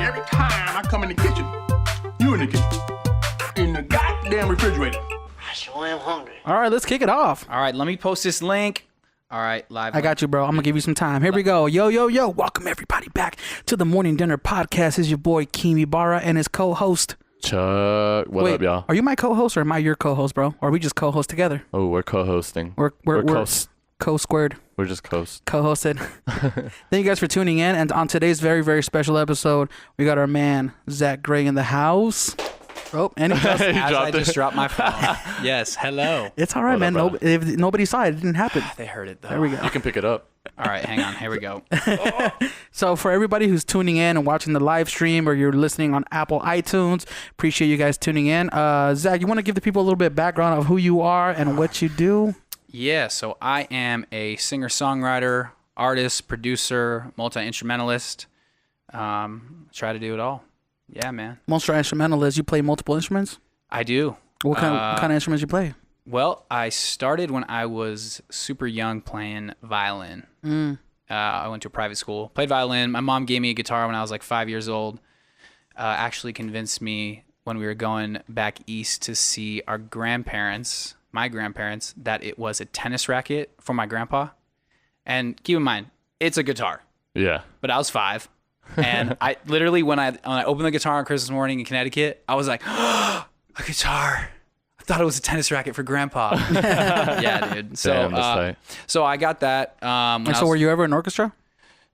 every time I come in the kitchen, you in the kitchen, in the goddamn refrigerator. I sure am hungry. All right, let's kick it off. All right, let me post this link. All right, live. I got you, bro. I'm going to give you some time. Here we go. Yo, yo, yo. Welcome, everybody, back to the Morning Dinner Podcast. It's your boy, Kimi Barra, and his co-host. Chuck. What up, y'all? Are you my co-host or am I your co-host, bro? Or are we just co-host together? Oh, we're co-hosting. We're co-squared. We're just Co-hosted. Thank you guys for tuning in. And on today's very, very special episode, we got our man, Zack Gray, in the house. Oh, and he I just dropped my phone. Yes, hello. It's all right, man. If nobody saw it, it didn't happen. They heard it, though. There we go. You can pick it up. All right, hang on. Here we go. So for everybody who's tuning in and watching the live stream or you're listening on Apple iTunes, appreciate you guys tuning in. Zach, you want to give the people a little bit of background of who you are and what you do? Yeah, so I am a singer-songwriter, artist, producer, multi-instrumentalist. Try to do it all. Yeah, man. Multi-instrumentalist, you play multiple instruments? I do. What kind of instruments you play? Well, I started when I was super young playing violin. I went to a private school, played violin. My mom gave me a guitar when I was like 5 years old. Actually convinced me when we were going back east to see our grandparents, my grandparents, that it was a tennis racket for my grandpa. And keep in mind, it's a guitar. Yeah. But I was 5. And I literally, when I opened the guitar on Christmas morning in Connecticut, I was like, oh, a guitar. I thought it was a tennis racket for grandpa. Yeah, dude. So, Damn, so I got that. Were you ever in orchestra?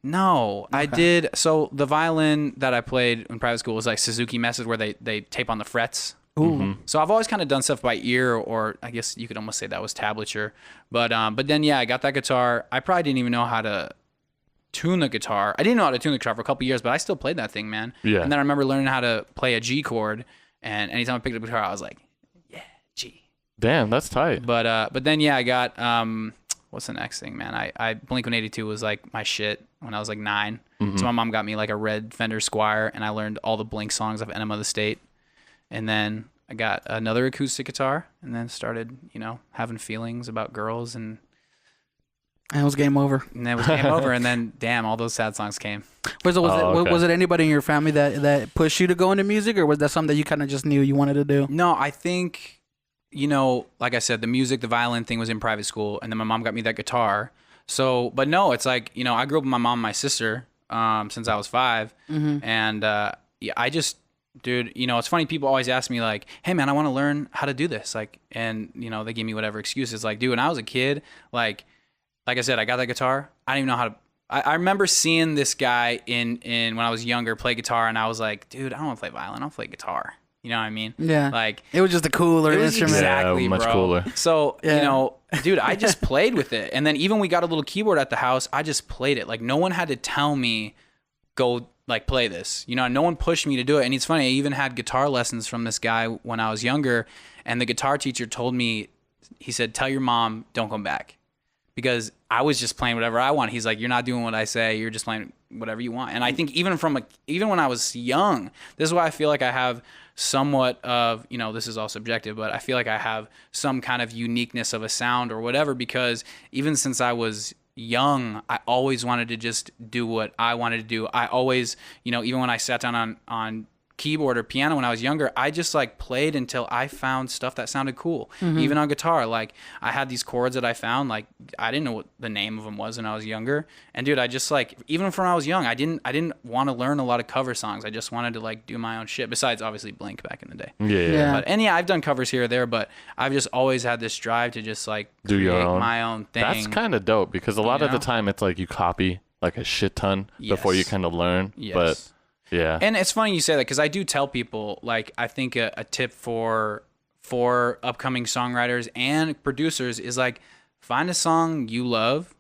No, okay. I did. So the violin that I played in private school was like Suzuki Message, where they tape on the frets. Ooh. Mm-hmm. So I've always kind of done stuff by ear, or I guess you could almost say that was tablature. But then, yeah, I got that guitar. I probably didn't even know how to tune the guitar. I didn't know how to tune the guitar for a couple years, but I still played that thing, man. Yeah. And then I remember learning how to play a G chord, and anytime I picked up a guitar, I was like, yeah, G. Damn, that's tight. But then, yeah, I got what's the next thing, man? I Blink-182 was like my shit when I was like 9. Mm-hmm. So my mom got me like a red Fender Squier, and I learned all the Blink songs of Enema of the State. And then I got another acoustic guitar, and then started, having feelings about girls, and it was game over. And it was game over, and then, damn, all those sad songs came. Was it anybody in your family that pushed you to go into music, or was that something that you kind of just knew you wanted to do? No, I think, like I said, the music, the violin thing was in private school, and then my mom got me that guitar. So, but no, it's like, I grew up with my mom and my sister since I was 5, mm-hmm. and yeah, I just, dude, it's funny, people always ask me like, hey man, I want to learn how to do this, like, and they give me whatever excuses. Like, dude, when I was a kid, like I said, I got that guitar. I didn't even know how to. I remember seeing this guy in when I was younger play guitar, and I was like, dude, I don't want to play violin. I'll play guitar. You know what I mean? Yeah. Like, it was just a cooler instrument. Exactly, much bro. cooler. So, dude, I just played with it. And then even we got a little keyboard at the house, I just played it. Like, no one had to tell me, go, like, play this. No one pushed me to do it. And it's funny, I even had guitar lessons from this guy when I was younger, and the guitar teacher told me, he said, tell your mom, don't come back. Because I was just playing whatever I want. He's like, you're not doing what I say. You're just playing whatever you want. And I think even when I was young, this is why I feel like I have somewhat of, this is all subjective, but I feel like I have some kind of uniqueness of a sound or whatever, because even since I was young, I always wanted to just do what I wanted to do. I always, even when I sat down on keyboard or piano when I was younger, I just like played until I found stuff that sounded cool. Mm-hmm. Even on guitar, like I had these chords that I found, like I didn't know what the name of them was when I was younger. And dude, I just like, even from when I was young, I didn't want to learn a lot of cover songs. I just wanted to like do my own shit, besides obviously Blink back in the day. Yeah. But I've done covers here or there, but I've just always had this drive to just like do create my own thing. That's kind of dope, because a lot of the time it's like you copy like a shit ton before you kind of learn. Yes. But yeah. And it's funny you say that, because I do tell people, like, I think a tip for upcoming songwriters and producers is like, find a song you love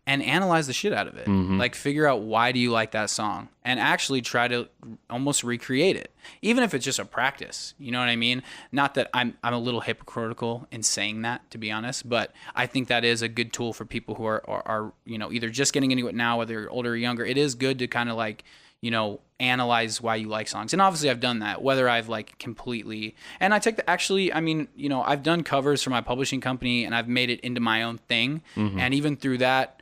and analyze the shit out of it. Mm-hmm. Like, figure out why do you like that song, and actually try to almost recreate it, even if it's just a practice. You know what I mean? Not that I'm a little hypocritical in saying that, to be honest, but I think that is a good tool for people who are either just getting into it now, whether you're older or younger. It is good to kind of like, analyze why you like songs. And obviously I've done that, whether I've like completely, and I take the, actually, I mean, I've done covers for my publishing company, and I've made it into my own thing. Mm-hmm. And even through that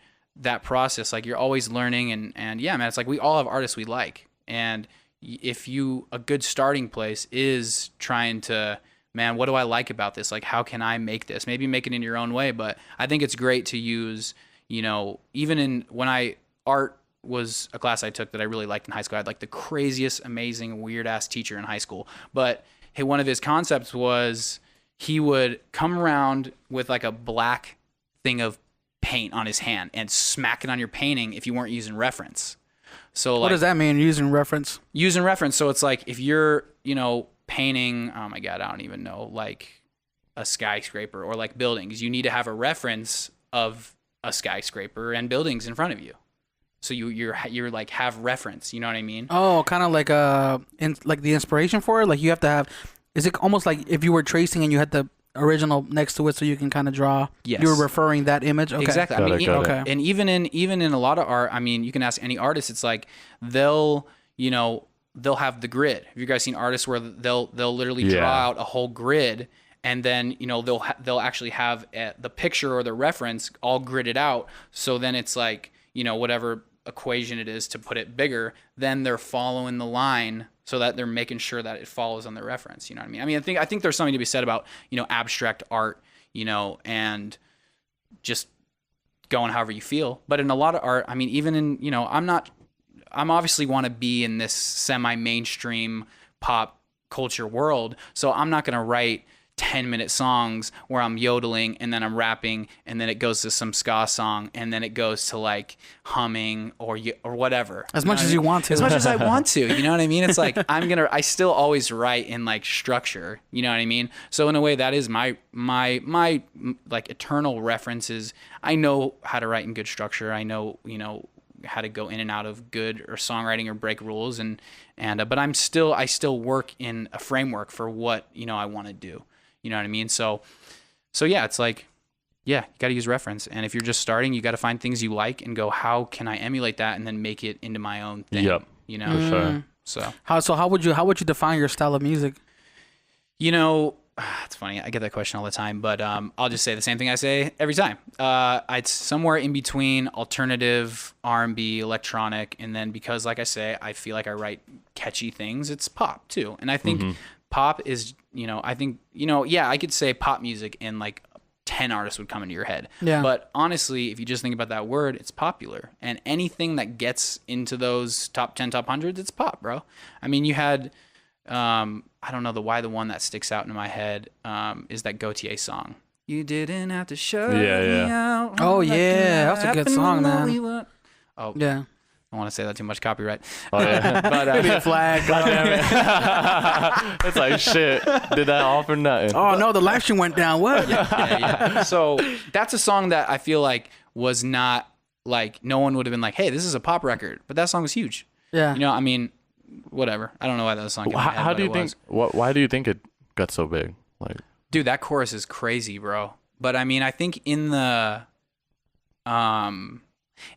process, like, you're always learning, and yeah, man, it's like we all have artists we like, and a good starting place is trying to, man, what do I like about this? Like, how can I make this? Maybe make it in your own way, but I think it's great to use, even art was a class I took that I really liked in high school. I had like the craziest, amazing, weird ass teacher in high school. But hey, one of his concepts was he would come around with like a black thing of paint on his hand and smack it on your painting if you weren't using reference. So like, what does that mean, using reference? Using reference. So it's like if you're, painting, oh my God, I don't even know, like a skyscraper or like buildings, you need to have a reference of a skyscraper and buildings in front of you. So you're like have reference, you know what I mean? Oh, kind of like like the inspiration for it. Like you have to have. Is it almost like if you were tracing and you had the original next to it, so you can kind of draw? Yes. You're referring that image. Okay. Exactly. Okay. And even in a lot of art, I mean, you can ask any artist. It's like they'll have the grid. Have you guys seen artists where they'll literally draw out a whole grid? And then, they'll actually have the picture or the reference all gridded out. So then it's like, whatever equation it is to put it bigger, then they're following the line so that they're making sure that it follows on the reference. You know what I mean? I think there's something to be said about, abstract art, and just going however you feel. But in a lot of art, I mean, even in, I'm obviously want to be in this semi-mainstream pop culture world. So I'm not going to write 10-minute songs where I'm yodeling and then I'm rapping and then it goes to some ska song and then it goes to like humming or whatever. As much as you want to. As much as I want to, you know what I mean? It's like I still always write in like structure, you know what I mean? So in a way that is my like eternal references. I know how to write in good structure. I know, how to go in and out of good or songwriting or break rules but I still work in a framework for what, I want to do. You know what I mean? So yeah, it's like, yeah, you got to use reference. And if you're just starting, you got to find things you like and go, how can I emulate that and then make it into my own thing? Yep. For sure. So how would you define your style of music? It's funny. I get that question all the time, but I'll just say the same thing I say every time. It's somewhere in between alternative, R&B, electronic, and then because, like I say, I feel like I write catchy things, it's pop too. And I think pop is, I could say pop music and like 10 artists would come into your head. Yeah. But honestly, if you just think about that word, it's popular. And anything that gets into those top 10, top 100s, it's pop, bro. I mean, you had... I don't know the one that sticks out in my head is that Gautier song. You didn't have to show me out. Oh yeah, that's a good song, man. Oh yeah. I don't want to say that too much copyright. Oh, yeah. But Maybe a flag. God damn it. It's like shit. Did that all for nothing? Oh no, the live stream went down. What? Yeah. So that's a song that I feel like was not like no one would have been like, hey, this is a pop record, but that song was huge. Yeah. I mean. Whatever. I don't know why that song. How do you think? Why do you think it got so big? Like, dude, that chorus is crazy, bro. But I mean, I think in the, and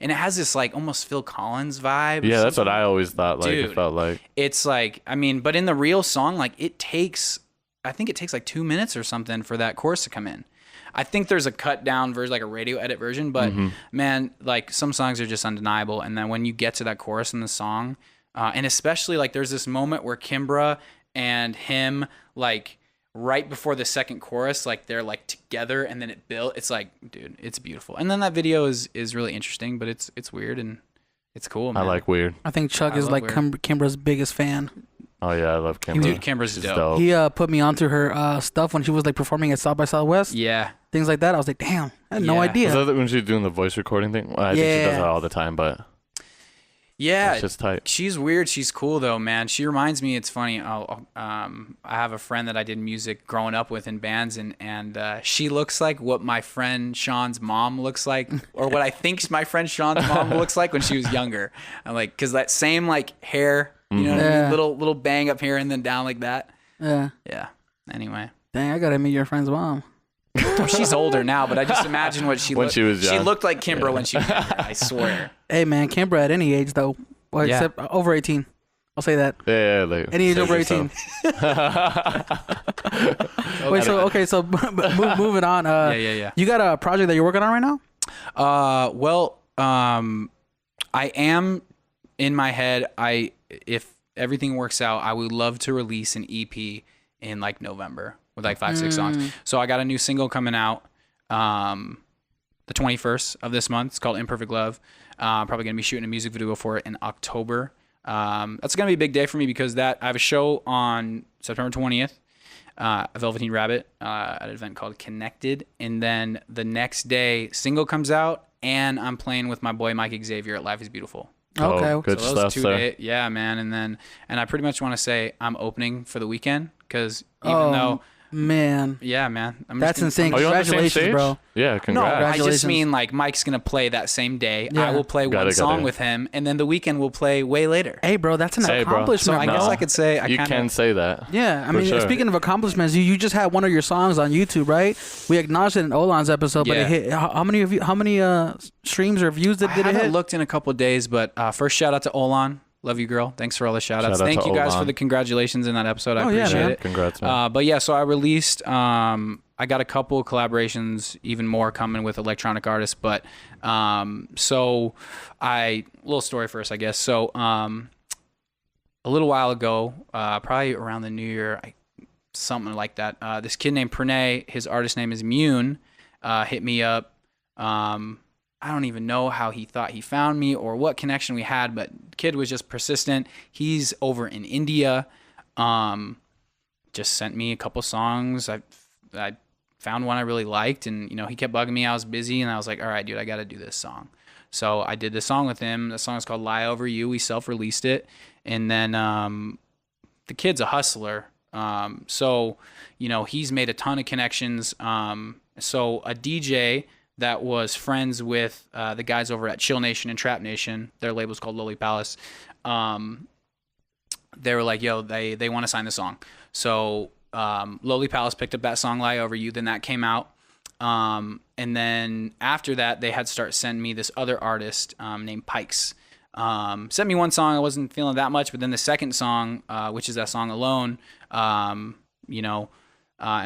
it has this like almost Phil Collins vibe. Yeah, that's what I always thought. Like, dude, it felt like. It's like, I mean, but in the real song, like I think it takes like 2 minutes or something for that chorus to come in. I think there's a cut down version, like a radio edit version, but man, like some songs are just undeniable. And then when you get to that chorus in the song. And especially like there's this moment where Kimbra and him like right before the second chorus, like they're like together and then it built. It's like, dude, it's beautiful. And then that video is really interesting, but it's weird and it's cool, man. I like weird. I think Chuck is like Kimbra's biggest fan. Oh yeah, I love Kimbra. Dude, Kimbra's dope. He put me onto her stuff when she was like performing at South by Southwest. Yeah. Things like that. I was like, damn, I had no idea. Is that when she's doing the voice recording thing? Well, I think she does that all the time, but. Yeah, it's just tight. She's weird. She's cool though, man. She reminds me. It's funny. I have a friend that I did music growing up with in bands, and she looks like what my friend Sean's mom looks like, or what I think my friend Sean's mom looks like when she was younger. I'm like, cause that same like hair, you know, what I mean? Little bang up here and then down like that. Yeah. Yeah. Anyway. Dang, I gotta meet your friend's mom. Well, she's older now, but I just imagine what she when looked. She was young. She looked like Kimbra when she was younger, I swear. Hey man, Kimbra at any age though, well, except over 18. I'll say that. Yeah, like, any age over 18. Wait, so moving on. Yeah. You got a project that you're working on right now? I am in my head. everything works out, I would love to release an EP in like November with like 5-6 songs. So I got a new single coming out the 21st of this month. It's called Imperfect Love. Probably gonna be shooting a music video for it in October. That's gonna be a big day for me because I have a show on September 20th. Velveteen Rabbit at an event called Connected, and then the next day single comes out, and I'm playing with my boy Mike Xavier at Life is Beautiful. Okay, good So those stuff there. yeah, man. And I pretty much want to say I'm opening for the weekend because even though man, yeah, man, that's insane. Are you on the same Congratulations, stage? bro. Yeah, No, congrats. I just Congratulations. mean like Mike's gonna play that same day. Yeah. I will play Got one it. song with him, and then the weekend will play way later. Hey, bro, that's an Hey, bro. accomplishment. So I bro. guess I could say I You kinda, can say that. Yeah, I For mean, sure. speaking of accomplishments, you just had one of your songs on YouTube, right? We acknowledged it in Olan's episode, but Yeah. it hit. How many streams or views did I it haven't hit? looked in a couple of days, but first shout out to Olan. Love you, girl. Thanks for all the shout outs. Shout out Thank to you guys Olan. for the congratulations in that episode. I Oh, yeah, appreciate man. it. Congrats, man. But yeah, so I released, I got a couple of collaborations, even more coming with electronic artists. But little story first, I guess. So a little while ago, probably around the new year, something like that, this kid named Paix, his artist name is MÜNE, hit me up. I don't even know how he thought he found me or what connection we had, but kid was just persistent. He's over in India. Just sent me a couple songs. I found one I really liked, and he kept bugging me. I was busy, and I was like, all right, dude, I got to do this song. So I did this song with him. The song is called Lie Over You. We self-released it, and then the kid's a hustler. So he's made a ton of connections. So a DJ that was friends with the guys over at Chill Nation and Trap Nation. Their label's called Lowly Palace. They were like, yo, they want to sign the song. So Lowly Palace picked up that song, Lie Over You. Then that came out. And then after that, they had start sending me this other artist named Paix. Sent me one song. I wasn't feeling that much. But then the second song, which is that song Alone, and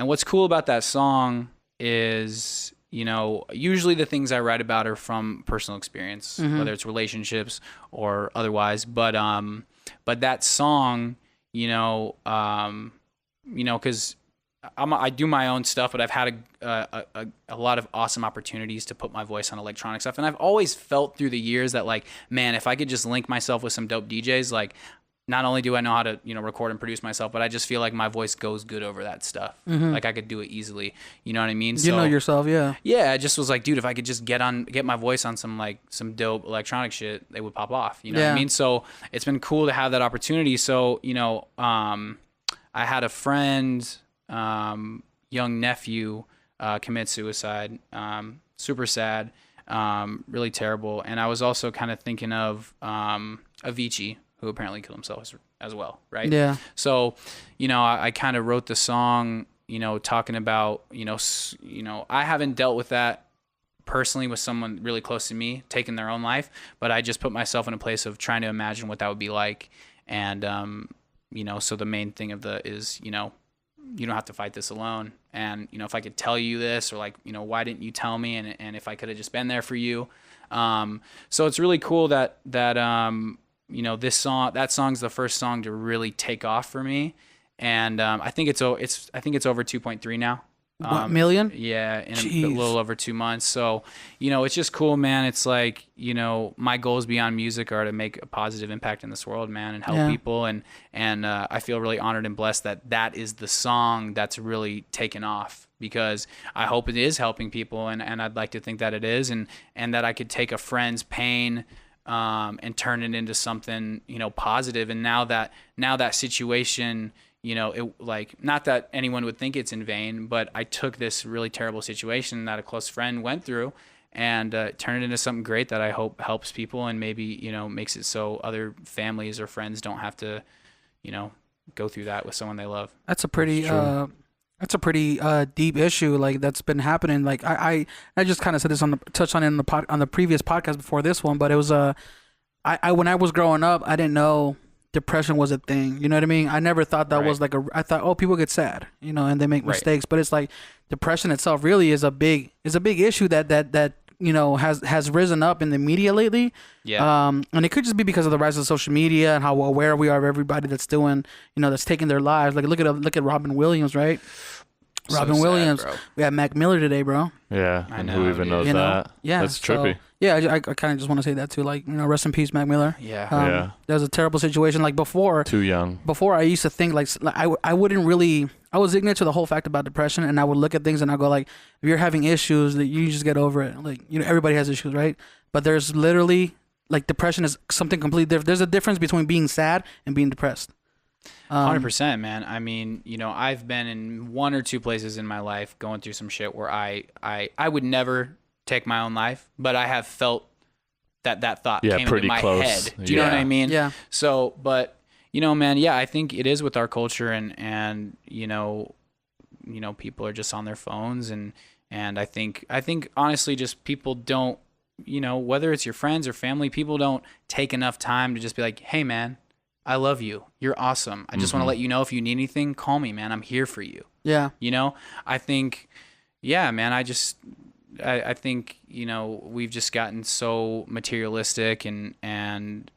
what's cool about that song is... usually the things I write about are from personal experience, whether it's relationships or otherwise. But that song, because I do my own stuff, but I've had a lot of awesome opportunities to put my voice on electronic stuff. And I've always felt through the years that, like, man, if I could just link myself with some dope DJs, like, not only do I know how to, record and produce myself, but I just feel like my voice goes good over that stuff. Like I could do it easily. You know what I mean? You know yourself, yeah. Yeah, I just was like, dude, if I could just get my voice on some dope electronic shit, they would pop off. You know what I mean? So it's been cool to have that opportunity. So, I had a friend, young nephew, commit suicide. Super sad, really terrible. And I was also kind of thinking of Avicii, who apparently killed himself as well, right? Yeah. So, I kind of wrote the song, talking about, I haven't dealt with that personally with someone really close to me, taking their own life, but I just put myself in a place of trying to imagine what that would be like. And, so the main thing is, you don't have to fight this alone. And, if I could tell you this, or like, why didn't you tell me? And if I could have just been there for you. So it's really cool that that song's the first song to really take off for me, and I think it's over 2.3 now. Million? Yeah, in a Jeez. little over 2 months. So, it's just cool, man. It's like, my goals beyond music are to make a positive impact in this world, man, and help people. And I feel really honored and blessed that is the song that's really taken off, because I hope it is helping people, and I'd like to think that it is, and that I could take a friend's pain and turn it into something, positive. And now that situation, it, like, not that anyone would think it's in vain, but I took this really terrible situation that a close friend went through and turned it into something great that I hope helps people, and maybe, makes it so other families or friends don't have to, go through that with someone they love. That's a pretty deep issue, like, that's been happening. Like I just kind of said this touched on it on the previous podcast before this one, but it was I when I was growing up, I didn't know depression was a thing. You know what I mean? I never thought that was like I thought, oh, people get sad, and they make mistakes, but it's like depression itself really is a big issue that has risen up in the media lately. Yeah. And it could just be because of the rise of social media and how aware we are of everybody that's doing, that's taking their lives. Like look at Robin Williams, right? Robin sad, Williams. bro. We had Mac Miller today, bro. Yeah, I and know, who even dude. knows You know? that? Yeah, That's trippy. I kind of just want to say that too. Like, rest in peace, Mac Miller. Yeah. Yeah. That was a terrible situation. Like before Too young. I used to think like I wouldn't really, I was ignorant to the whole fact about depression, and I would look at things and I go like, if you're having issues, that you just get over it. Like, everybody has issues, right? But there's literally, like, depression is something completely different. There's a difference between being sad and being depressed. 100%, man. I mean, I've been in one or two places in my life going through some shit where I would never take my own life, but I have felt that thought came into my close. head. Do you know what I mean? Yeah. So, but man, I think it is with our culture, and people are just on their phones, and I think honestly, just people don't, whether it's your friends or family, people don't take enough time to just be like, hey man, I love you. You're awesome. I just want to let you know, if you need anything, call me, man. I'm here for you. Yeah. I think, yeah, man, I think, we've just gotten so materialistic, and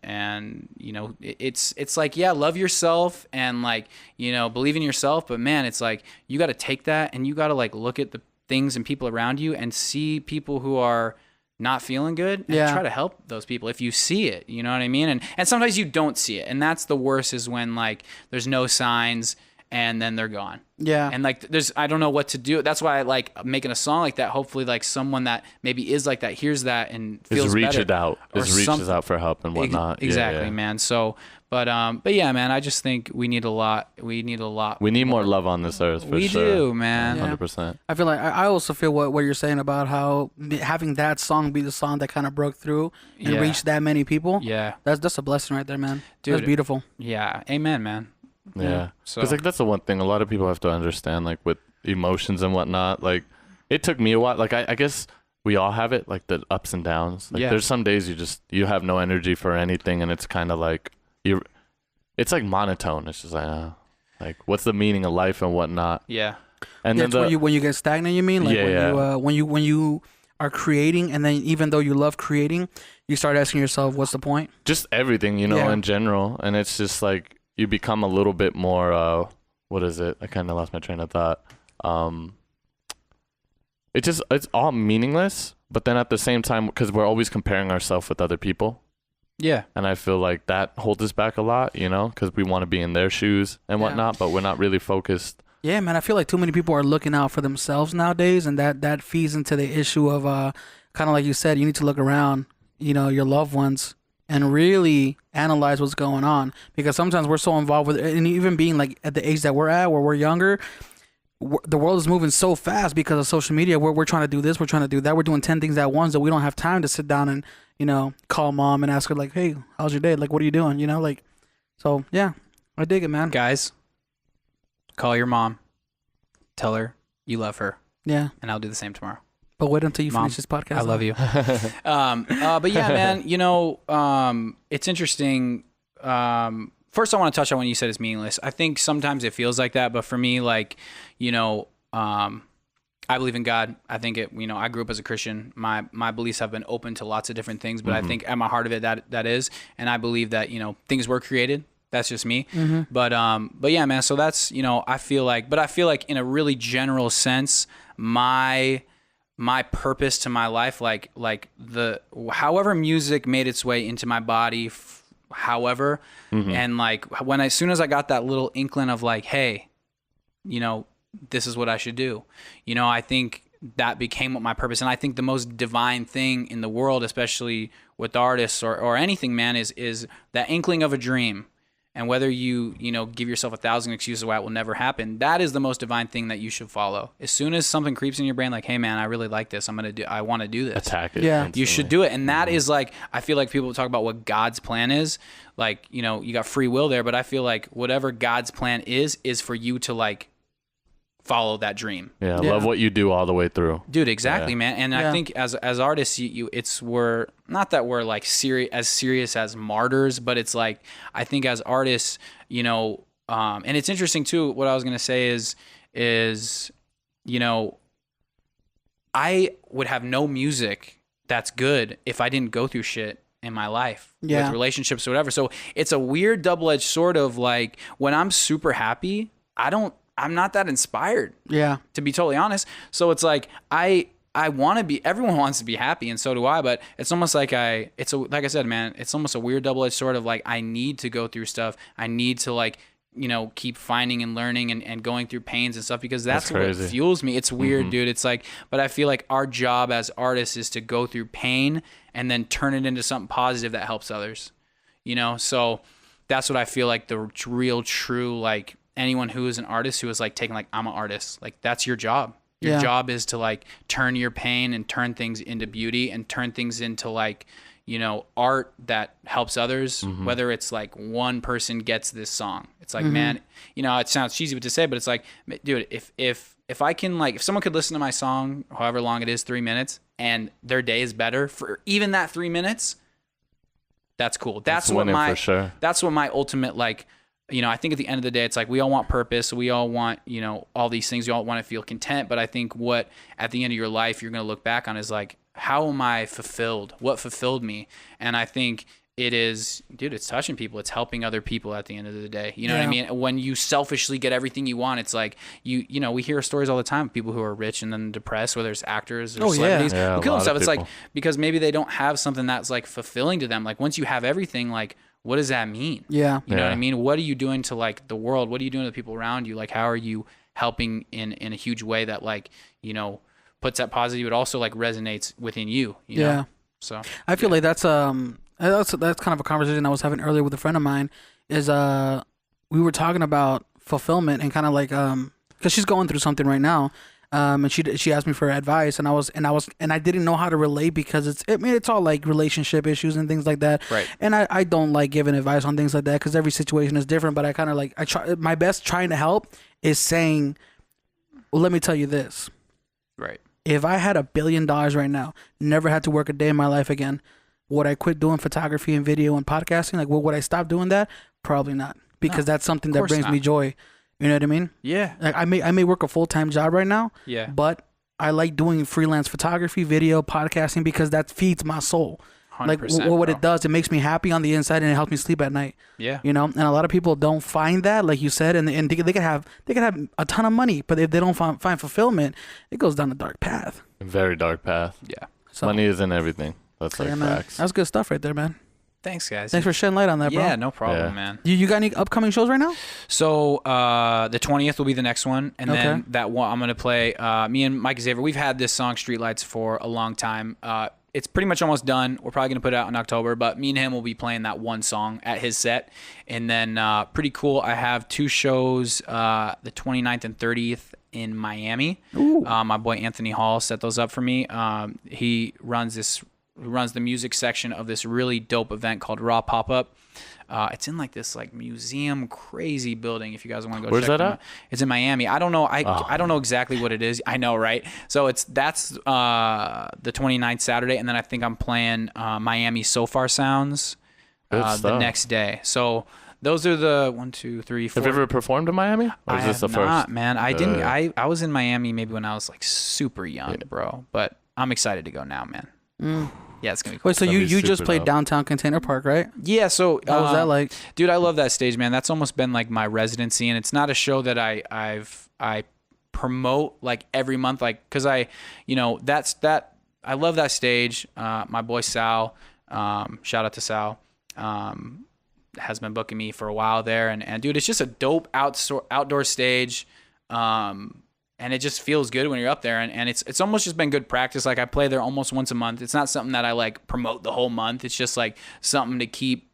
it's like, yeah, love yourself and like, believe in yourself. But man, it's like, you got to take that and you got to like look at the things and people around you and see people who are not feeling good and try to help those people if you see it, you know what I mean? And sometimes you don't see it. And that's the worst, is when like there's no signs and then they're gone. Yeah. And like I don't know what to do. That's why I like making a song like that. Hopefully like someone that maybe is like that hears that and feels better. Reaches out for help and whatnot. Exactly, man. So but yeah, man, I just think we need a lot. We need more love on this earth, for we sure. do, man. 100%. I feel like I also feel what you're saying about how having that song be the song that kind of broke through and reached that many people. Yeah. That's a blessing right there, man. Dude, that's beautiful. Yeah. Amen, man. Yeah. So Because like that's the one thing a lot of people have to understand, like with emotions and whatnot. Like it took me a while. Like I guess we all have it, like the ups and downs. Like there's some days you have no energy for anything, and it's kind of like it's like monotone. It's just like what's the meaning of life and whatnot. Yeah. And then then when you get stagnant, you mean? Like when you are creating, and then even though you love creating, you start asking yourself, what's the point? Just everything, in general. And it's just like you become a little bit more what is it? I kind of lost my train of thought. It's all meaningless, but then at the same time, because we're always comparing ourselves with other people. Yeah. And I feel like that holds us back a lot, because we want to be in their shoes and whatnot, but we're not really focused. Yeah, man, I feel like too many people are looking out for themselves nowadays, and that feeds into the issue of kind of like you said, you need to look around, your loved ones, and really analyze what's going on, because sometimes we're so involved with it, and even being like at the age that we're at, where we're younger, the world is moving so fast because of social media. We're trying to do this, we're trying to do that, we're doing 10 things at once that we don't have time to sit down and call mom and ask her like, hey, how's your day? Like, what are you doing? So yeah, I dig it, man. Guys, call your mom, tell her you love her. Yeah. And I'll do the same tomorrow. But wait until you finish this podcast. I love you. But yeah, man, it's interesting. First I want to touch on when you said it's meaningless. I think sometimes it feels like that, but for me, like, I believe in God. I think I grew up as a Christian. My beliefs have been open to lots of different things, but I think at my heart of it, that is, and I believe that, things were created. That's just me. But yeah, man, so that's, I feel like in a really general sense, my purpose to my life, like however music made its way into my body, and like as soon as I got that little inkling of like, hey, this is what I should do. I think that became what my purpose. And I think the most divine thing in the world, especially with artists or anything, man, is that inkling of a dream. And whether you give yourself 1,000 excuses why it will never happen, that is the most divine thing that you should follow. As soon as something creeps in your brain, like, hey man, I really like this. I want to do this. Attack it. Yeah. Instantly. You should do it. And that is like, I feel like people talk about what God's plan is. Like, you got free will there, but I feel like whatever God's plan is for you to like follow that dream. Yeah, love what you do all the way through. Dude, exactly, man. And I think as artists, we're not that we're like serious as martyrs, but it's like, I think as artists, and it's interesting too, what I was going to say is, I would have no music that's good if I didn't go through shit in my life with relationships or whatever. So it's a weird double-edged sword of like, when I'm super happy, I'm not that inspired. Yeah. To be totally honest. So it's like, I want to be, everyone wants to be happy, and so do I, but it's almost like like I said, man, it's almost a weird double-edged sword of like, I need to go through stuff. I need to like, you know, keep finding and learning and going through pains and stuff, because that's what fuels me. It's weird, dude. It's like, but I feel like our job as artists is to go through pain and then turn it into something positive that helps others, you know? So that's what I feel like the real true, like anyone who is an artist who is like taking like, I'm an artist, like that's your job. Your job is to like turn your pain and turn things into beauty and turn things into like, you know, art that helps others, whether it's like one person gets this song. It's like, man, you know, it sounds cheesy to say, but it's like, dude, if I can, like, if someone could listen to my song, however long it is, 3 minutes, and their day is better for even that 3 minutes, that's cool. That's what my ultimate, like, you know, I think at the end of the day, it's like, we all want purpose. We all want, you know, all these things. We all want to feel content. But I think what at the end of your life, you're going to look back on is like, how am I fulfilled? What fulfilled me? And I think it is, dude, it's touching people. It's helping other people at the end of the day. You know what I mean? When you selfishly get everything you want, it's like, you know, we hear stories all the time of people who are rich and then depressed, whether it's actors or celebrities who kill themselves. It's like, because maybe they don't have something that's like fulfilling to them. Like once you have everything, like, what does that mean? Yeah. You know what I mean? What are you doing to like the world? What are you doing to the people around you? Like, how are you helping in a huge way that like, you know, puts that positive, but also like resonates within you, you know? So I feel like that's kind of a conversation I was having earlier with a friend of mine is, we were talking about fulfillment and kind of like, cause she's going through something right now. And she asked me for advice, and I didn't know how to relate because it's all like relationship issues and things like that. Right. And I don't like giving advice on things like that because every situation is different. But I kind of like, I try my best trying to help is saying, well, let me tell you this. Right. If I had $1 billion right now, never had to work a day in my life again, would I quit doing photography and video and podcasting? Like, would I stop doing that? Probably not, because that's something that brings me joy. You know what I mean? Yeah. Like I may work a full-time job right now. Yeah. But I like doing freelance photography, video, podcasting because that feeds my soul. Like what it does, it makes me happy on the inside and it helps me sleep at night. Yeah. You know, and a lot of people don't find that, like you said, and they can have a ton of money, but if they don't find fulfillment, it goes down a dark path. A very dark path. Yeah. So, money isn't everthing. That's like facts. That's good stuff right there, man. Thanks, guys. Thanks for shedding light on that, bro. Yeah, no problem, man. You got any upcoming shows right now? So the 20th will be the next one, and then that one I'm gonna play. Me and Mike Xavier, we've had this song "Streetlights" for a long time. It's pretty much almost done. We're probably gonna put it out in October, but me and him will be playing that one song at his set, and then pretty cool. I have 2 shows, the 29th and 30th in Miami. My boy Anthony Hall set those up for me. He runs the music section of this really dope event called Raw Pop-Up. It's in like this like museum crazy building. If you guys want to go check it out. It's in Miami. I don't know. I don't know exactly what it is. I know, right? So that's the 29th Saturday, and then I think I'm playing Miami So Far Sounds the next day. So those are the 1, 2, 3, 4. Have you ever performed in Miami? Or is this the first? Not, man. I didn't. I was in Miami maybe when I was like super young, bro. But I'm excited to go now, man. Yeah, it's gonna be cool. Wait, so you just played downtown Container Park, right? Yeah. So what was that like? Dude, I love that stage, man. That's almost been like my residency, and it's not a show that I promote like every month, like because I love that stage. My boy Sal, shout out to Sal, has been booking me for a while there, and dude, it's just a dope outdoor stage. And it just feels good when you're up there, and it's almost just been good practice. Like I play there almost once a month. It's not something that I like promote the whole month. It's just like something to keep,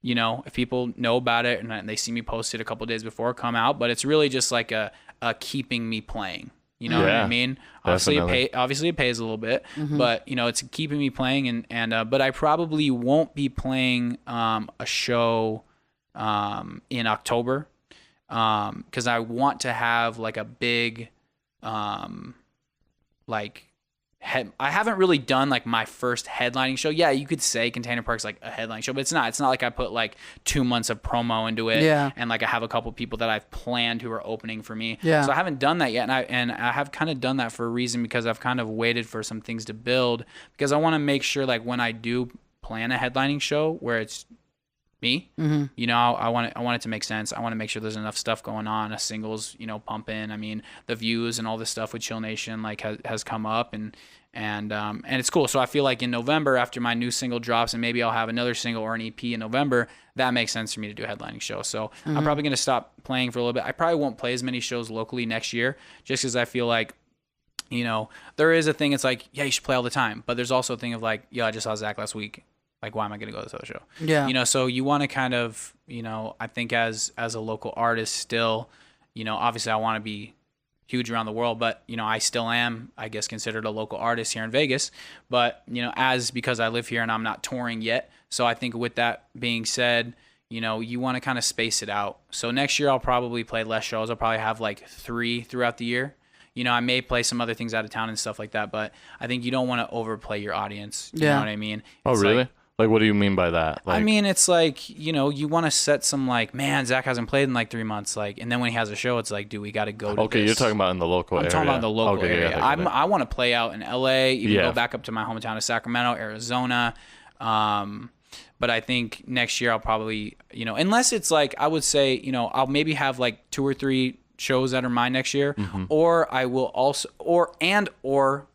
you know, if people know about it and they see me post it a couple days before come out. But it's really just like a keeping me playing. You know what I mean? Obviously it pays a little bit, but you know it's keeping me playing. And but I probably won't be playing a show in October because I want to have like a big like I haven't really done like my first headlining show. Yeah, you could say Container Park's like a headlining show, but it's not. It's not like I put like 2 months of promo into it. Yeah. And like I have a couple people that I've planned who are opening for me. Yeah. So I haven't done that yet, and I have kind of done that for a reason, because I've kind of waited for some things to build, because I want to make sure like when I do plan a headlining show where it's me, you know, I want it to make sense. I want to make sure there's enough stuff going on, a singles, you know, pumping. I mean, the views and all this stuff with Chill Nation like has come up, and it's cool. So I feel like in November, after my new single drops, and maybe I'll have another single or an EP in November, that makes sense for me to do a headlining show. So I'm probably going to stop playing for a little bit. I probably won't play as many shows locally next year, just because I feel like, you know, there is a thing. It's like, yeah, you should play all the time, but there's also a thing of like, yo, I just saw Zack last week. Like, why am I going to go to this other show? Yeah. You know, so you want to kind of, you know, I think as a local artist still, you know, obviously I want to be huge around the world, but, you know, I still am, I guess, considered a local artist here in Vegas. But, you know, because I live here and I'm not touring yet. So I think with that being said, you know, you want to kind of space it out. So next year I'll probably play less shows. I'll probably have like 3 throughout the year. You know, I may play some other things out of town and stuff like that, but I think you don't want to overplay your audience. You know what I mean? Oh, It's really? Like, what do you mean by that? Like, I mean, it's like, you know, you want to set some like, man, Zack hasn't played in like 3 months. Like, and then when he has a show, it's like, dude, we got to go to okay, this. you're talking about in the local area. I'm talking about in the local area. Yeah, I want to play out in LA, even go back up to my hometown of Sacramento, Arizona. But I think next year I'll probably, you know, unless it's like, I would say, you know, I'll maybe have like 2 or 3 shows that are mine next year, or I will also, or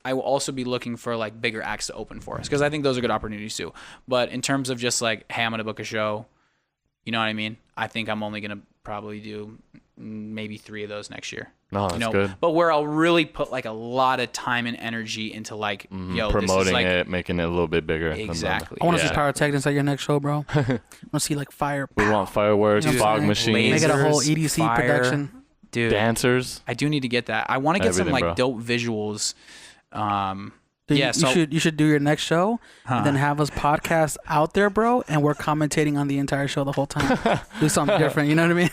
I will also be looking for like bigger acts to open for us, because I think those are good opportunities too. But in terms of just like, hey, I'm gonna book a show, you know what I mean? I think I'm only gonna probably do maybe 3 of those next year. No, that's good. But where I'll really put like a lot of time and energy into like, yo, promoting this is like, it, making it a little bit bigger. Exactly. I want to see pyrotechnics at your next show, bro. I want to see like fire. We want fireworks, Dude, fog lasers, machines, Make it a whole lasers, EDC fire. production. Dude, dancers. I do need to get that. I want to get some Everything, like bro. dope visuals. Dude, Yeah, so- you should do your next show, and then have us podcast out there, bro, and we're commentating on the entire show the whole time. Do something different, you know what I mean?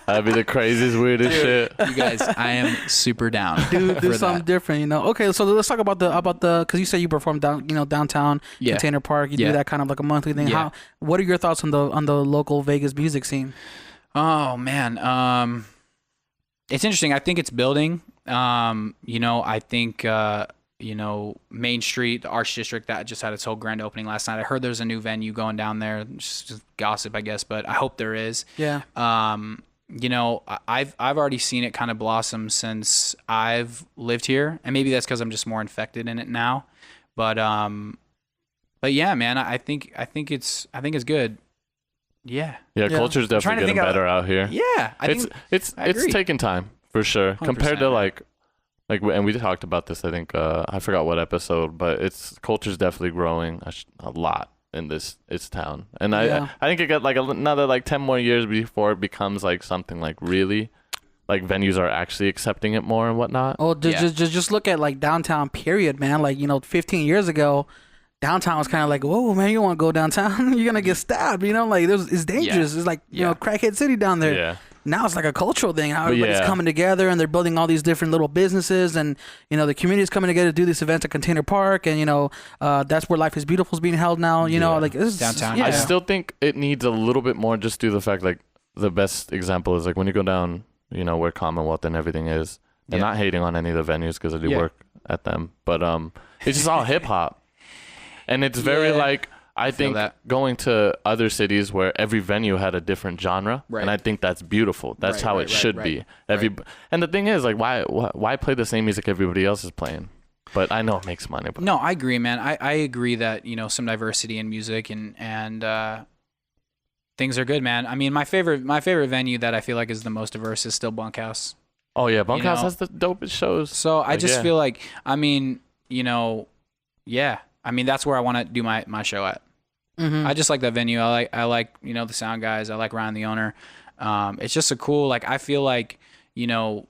That'd be the craziest, weirdest shit. You guys, I am super down. Do for something that. different. different, you know? Okay, so let's talk about the because you said you perform downtown Container Park. You do that kind of like a monthly thing. Yeah. What are your thoughts on the local Vegas music scene? Oh man, it's interesting. I think it's building. You know, I think you know, Main Street, the Arts District, that just had its whole grand opening last night. I heard there's a new venue going down there. Just gossip, I guess, but I hope there is. Yeah. You know, I've already seen it kind of blossom since I've lived here, and maybe that's because I'm just more infected in it now. But yeah, man, I think it's good. Yeah. Yeah, culture's definitely getting better out here. Yeah, It's taking time for sure, compared to like, and we talked about this. I think I forgot what episode, but culture's definitely growing a lot in this town, and I think it got like another like 10 more years before it becomes like something like really, like venues are actually accepting it more and whatnot. Oh, just look at like downtown. Period, man. Like 15 years ago. Downtown was kind of like, whoa, man, you don't want to go downtown? You're going to get stabbed, you know? Like, it's dangerous. Yeah. It's like, you know, crackhead city down there. Yeah. Now it's like a cultural thing. How everybody's coming together and they're building all these different little businesses. And, you know, the community's coming together to do these events at Container Park. And, you know, that's where Life is Beautiful is being held now. You know, like, this is downtown. I still think it needs a little bit more, just due to the fact, like, the best example is, like, when you go down, you know, where Commonwealth and everything is. And not hating on any of the venues because I do work at them. But it's just all hip-hop. And it's very like, I think going to other cities where every venue had a different genre, and I think that's beautiful. That's how it should be. And the thing is, like, why play the same music everybody else is playing? But I know it makes money. But. No, I agree, man. I agree that, you know, some diversity in music and things are good, man. I mean, my favorite venue that I feel like is the most diverse is still Bunkhouse. Oh yeah, Bunkhouse has the dopest shows. So I just feel like, I mean, you know, I mean, that's where I want to do my show at. Mm-hmm. I just like that venue. I like, you know, the sound guys. I like Ryan, the owner. It's just a cool, like, I feel like, you know,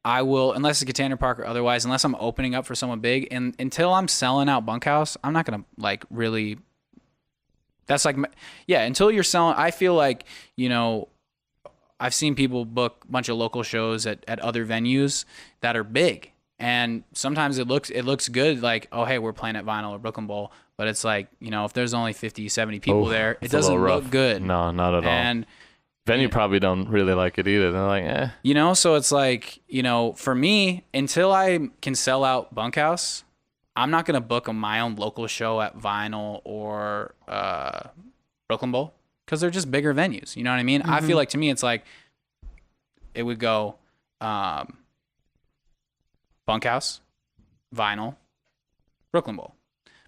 I will, unless it's Container Park or otherwise, unless I'm opening up for someone big, and until I'm selling out Bunkhouse, I'm not going to, like, really, that's like, until you're selling, I feel like, you know, I've seen people book a bunch of local shows at other venues that are big. And sometimes it looks good, like, oh, hey, we're playing at Vinyl or Brooklyn Bowl. But it's like, if there's only 50, 70 people there, it doesn't look good. No, not at all. And venue probably don't really like it either. They're like, so it's like, for me, until I can sell out Bunkhouse, I'm not going to book my own local show at Vinyl or Brooklyn Bowl because they're just bigger venues. You know what I mean? I feel like, to me, it's like it would go Bunkhouse, Vinyl, Brooklyn Bowl.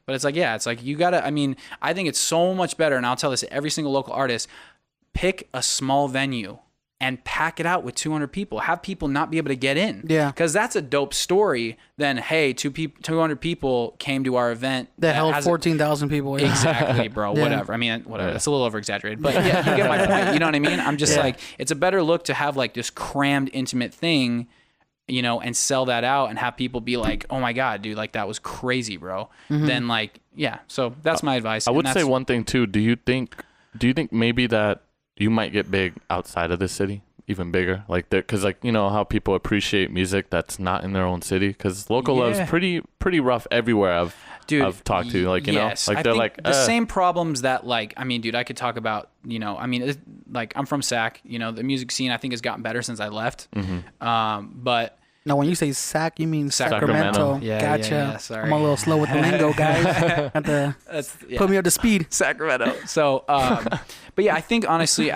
But it's like, it's like you got to, I think it's so much better, and I'll tell this to every single local artist, pick a small venue and pack it out with 200 people. Have people not be able to get in. Yeah. Because that's a dope story. Then, hey, 200 people came to our event. That held 14,000 people. Yeah. Exactly, bro. Yeah. Whatever. Whatever. That's a little over-exaggerated. But yeah, you get my point. You know what I mean? I'm just like, it's a better look to have like this crammed, intimate thing, and sell that out and have people be like, oh my God, dude, like that was crazy, bro. Then like, so that's my advice. I would say one thing too. Do you think maybe that you might get big outside of the city, even bigger, like because like how people appreciate music that's not in their own city, because local love's pretty rough everywhere I've talked to, like yes, like I they're think like the same problems that like dude, I could talk about like I'm from Sac, the music scene I think has gotten better since I left, but now when you say Sac, you mean Sacramento. Sacramento. Gotcha. Yeah, sorry. I'm a little slow with the lingo, guys. Have to put me up to speed. Sacramento. So, but yeah, I think honestly,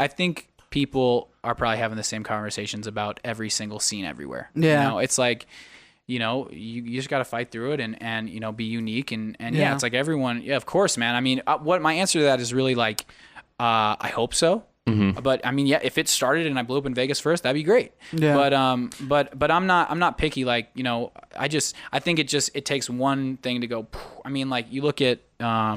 people are probably having the same conversations about every single scene everywhere. Yeah. It's like, you just got to fight through it and be unique and it's like everyone. Yeah, of course, man. What my answer to that is really like, I hope so. But if it started and I blew up in Vegas first, that'd be great. Yeah. But I'm not picky. Like, I think it takes one thing to go. Like you look at, I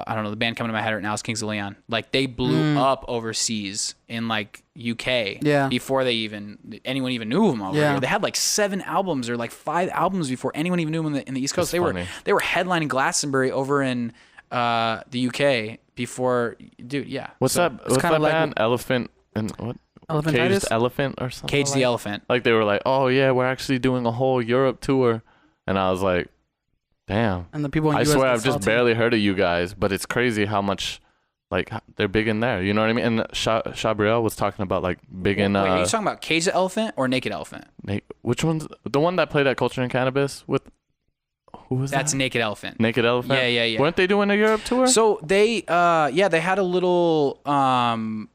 don't know, the band coming to my head right now is Kings of Leon. Like they blew up overseas in like UK before anyone even knew them over here. They had like 7 albums or like 5 albums before anyone even knew them in the East Coast. They were headlining Glastonbury over in the UK before, dude. Yeah. What's that band? Elephant and what? Caged Elephant or something. Cage the Elephant. Like they were like, oh yeah, we're actually doing a whole Europe tour, and I was like, damn. And the people in I US swear I've just barely heard of you guys, but it's crazy how much like they're big in there. You know what I mean? And Chabriel was talking about like big in. Wait, are you talking about Cage the Elephant or Naked Elephant? Which one's the one that played at Culture and Cannabis with? Who was That's Naked Elephant. Naked Elephant? Yeah. Weren't they doing a Europe tour? So they they had a little I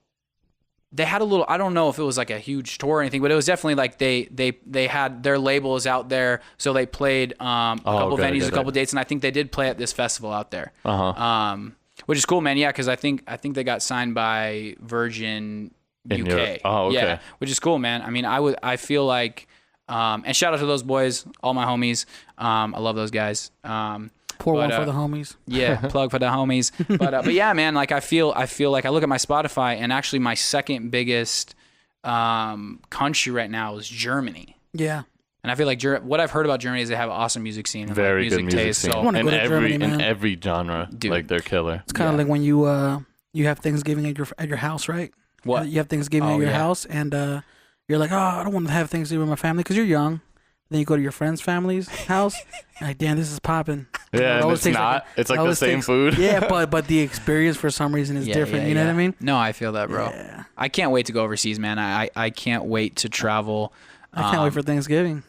don't know if it was like a huge tour or anything, but it was definitely like they had their labels out there, so they played a couple venues, a couple dates, and I think they did play at this festival out there. Which is cool, man. Yeah, because I think they got signed by Virgin UK. Europe. Oh, okay. Yeah, which is cool, man. I feel like and shout out to those boys, all my homies. I love those guys. Pour one for the homies. Yeah, plug for the homies. But yeah, man, like I feel like I look at my Spotify, and actually my second biggest country right now is Germany. Yeah. And I feel like what I've heard about Germany is they have an awesome music scene and very like, good music taste. scene. So I wanna go to Germany, man. In every genre, dude. Like they're killer. It's kind of like when you have Thanksgiving at your house, right? What? You have Thanksgiving at your house, and you're like, oh, I don't want to have Thanksgiving with my family because you're young. Then you go to your friend's family's house, and like, damn, this is popping. Yeah, and it's not. It's like the same food. Yeah, but the experience for some reason is different. You know what I mean? No, I feel that, bro. Yeah. I can't wait to go overseas, man. I can't wait to travel. I can't wait for Thanksgiving.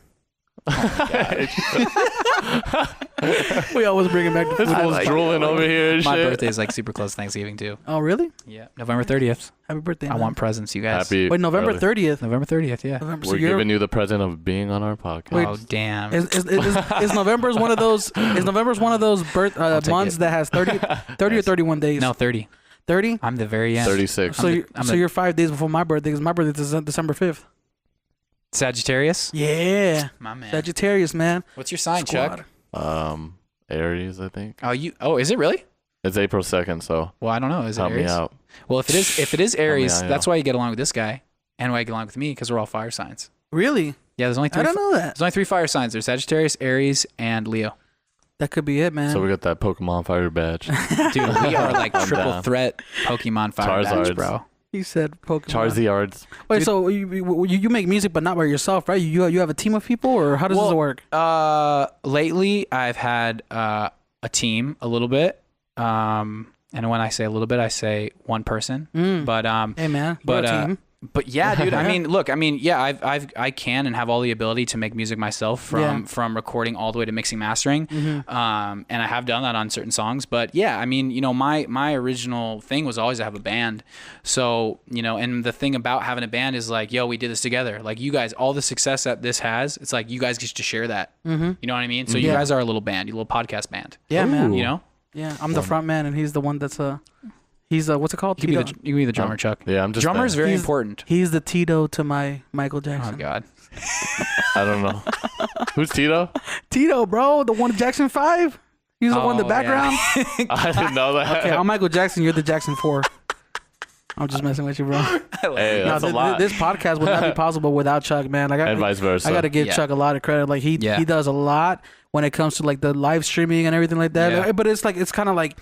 We always bring it back to food. I was drooling over here and My shit. birthday is like super close to Thanksgiving too. Oh, really? Yeah, November 30th. Happy birthday, man. I want presents, you guys. Happy Wait, November early. 30th? November 30th, yeah. We're giving you the present of being on our podcast. Oh, damn. Is November's one of those months that has 30 or 31 days? No, 30. 30? I'm the very end. 36. So you're 5 days before my birthday, because my birthday is December 5th. Sagittarius? Yeah. My man. Sagittarius, man. What's your sign, Squad. Chuck? Aries, I think. Oh, is it really? It's April 2nd, so Well, I don't know. Is it help Aries? me out. Well, if it is Aries, out, that's why you get along with this guy, and why you get along with me, because we're all fire signs. Really? Yeah, there's only 3. I don't know that. There's only 3 fire signs. There's Sagittarius, Aries, and Leo. That could be it, man. So we got that Pokemon fire badge. Dude, we are like I'm triple down. threat Pokemon fire badge, Charizards. bro. He said Pokemon. Charizards. Wait, so you make music, but not by yourself, right? You have a team of people, or how does this work? Lately I've had a team a little bit. And when I say a little bit, I say one person. But hey man, but a team. But yeah, dude. I mean, look. I mean, yeah. I can and have all the ability to make music myself from recording all the way to mixing, mastering. And I have done that on certain songs. But yeah, I mean, my original thing was always to have a band. So and the thing about having a band is like, yo, we did this together. Like you guys, all the success that this has, it's like you guys get to share that. You know what I mean? So you guys are a little band, a little podcast band. Yeah, man. Yeah, I'm the front man, and he's the one that's he's what's it called? You can be the drummer, Chuck. Yeah, I'm just drummer is very important. He's the Tito to my Michael Jackson. Oh God. I don't know. Who's Tito? Tito, bro, the one Jackson 5. He's the one in the background. Yeah. I didn't know that. Okay, I'm Michael Jackson. You're the Jackson 4. I'm just messing with you, bro. Hey, that's a lot. This podcast would not be possible without Chuck, man. And vice versa. I got to give Chuck a lot of credit. Like he does a lot when it comes to like the live streaming and everything like that. Yeah. But it's kind of like,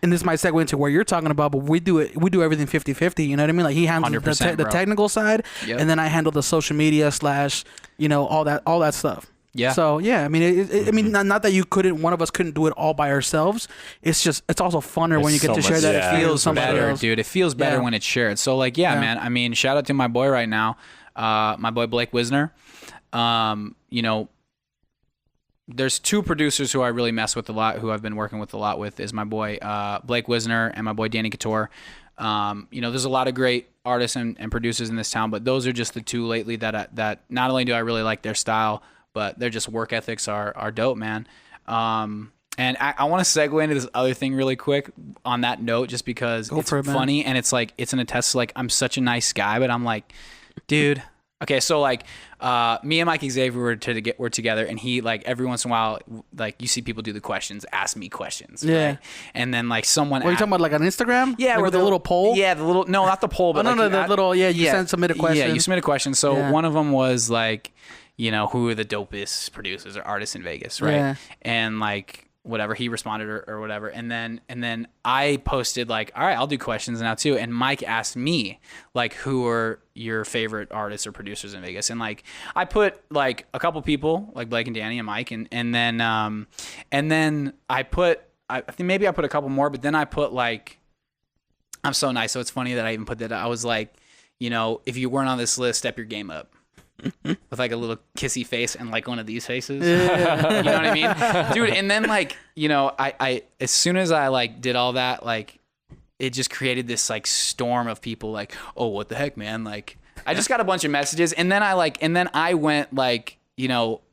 and this might segue into where you're talking about, but we do everything 50-50. You know what I mean? Like he handles the technical side, and then I handle the social media / all that stuff. Yeah. So yeah, I mean, I mean, not that one of us couldn't do it all by ourselves. It's also funner when you get to share that experience with somebody better, else. dude. It feels better when it's shared. So like, man. I mean, shout out to my boy right now, my boy Blake Wisner. There's two producers who I really mess with a lot, who I've been working with a lot with, is my boy Blake Wisner and my boy Danny Couture. There's a lot of great artists and producers in this town, but those are just the two lately that not only do I really like their style, but their just work ethics are dope, man. And I want to segue into this other thing really quick on that note, just because it's funny and it's like it's an attest to like I'm such a nice guy, but I'm like, dude. Okay, so like me and Mike Xavier were together, and he like every once in a while, like you see people do the questions, ask me questions, right? And then like someone. What are you talking about, like on Instagram? Yeah, like with the little poll. Yeah, not the poll, but you submit a question. Yeah, you submit a question. So one of them was like, who are the dopest producers or artists in Vegas, right? Yeah. And like whatever, he responded or whatever, and then I posted like, all right, I'll do questions now too. And Mike asked me like, who are your favorite artists or producers in Vegas? And like I put like a couple people like Blake and Danny and Mike, and then I think maybe I put a couple more, but then I put like, I'm so nice, so it's funny that I even put that. I was like, if you weren't on this list, step your game up. With like a little kissy face and like one of these faces. You know what I mean? Dude, and then like, I as soon as I like did all that, like it just created this like storm of people like, oh, what the heck, man? Like I just got a bunch of messages, and then I went like,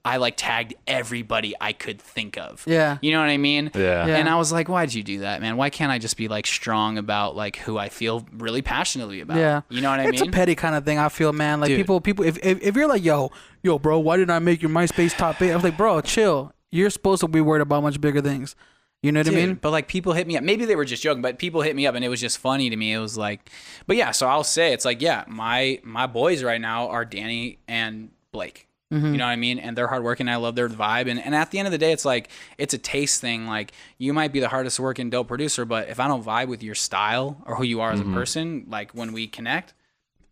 I like tagged everybody I could think of. Yeah. You know what I mean? Yeah. And I was like, why'd you do that, man? Why can't I just be like strong about like who I feel really passionately about? Yeah. You know what I mean? It's a petty kind of thing, I feel, man. Like Dude. people, if you're like, yo, bro, why didn't I make your MySpace top 8? I was like, bro, chill. You're supposed to be worried about much bigger things. You know what I mean? But like people hit me up. Maybe they were just joking, but people hit me up, and it was just funny to me. It was like, but yeah. So I'll say it's like, yeah, my boys right now are Danny and Blake. Mm-hmm. You know what I mean? And they're hardworking. I love their vibe. And at the end of the day, it's like, it's a taste thing. Like you might be the hardest working dope producer, but if I don't vibe with your style or who you are as a person, like when we connect,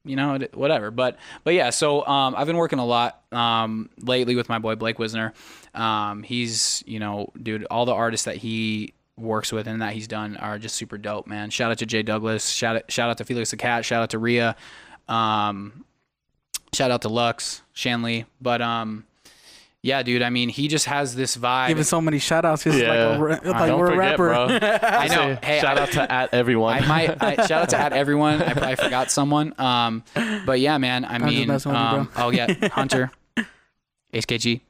whatever. But yeah, so I've been working a lot lately with my boy Blake Wisner. He's, dude, all the artists that he works with and that he's done are just super dope, man. Shout out to Jay Douglas. Shout out to Felix the Cat. Shout out to Rhea. Shout out to Lux, Shanley. But yeah, dude, I mean, he just has this vibe. Giving so many shout outs. Like we're a rapper. Bro. I know. Hey, shout out to @everyone. Shout out to @everyone. I probably forgot someone. But yeah, man, I mean, oh yeah, Hunter, HKG.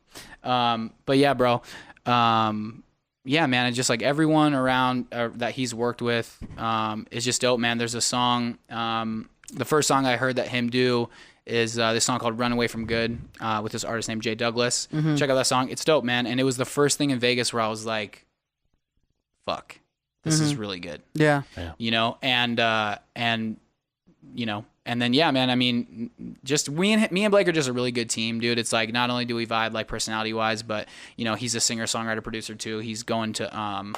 But yeah, bro. Yeah, man, it's just like everyone around that he's worked with is just dope, man. There's a song, the first song I heard that him do is this song called Run Away From Good with this artist named Jay Douglas. Mm-hmm. Check out that song. It's dope, man. And it was the first thing in Vegas where I was like, fuck, this is really good. Yeah. And then, yeah, man, I mean, just me and Blake are just a really good team, dude. It's like, not only do we vibe like personality wise, but he's a singer, songwriter, producer too. He's going to,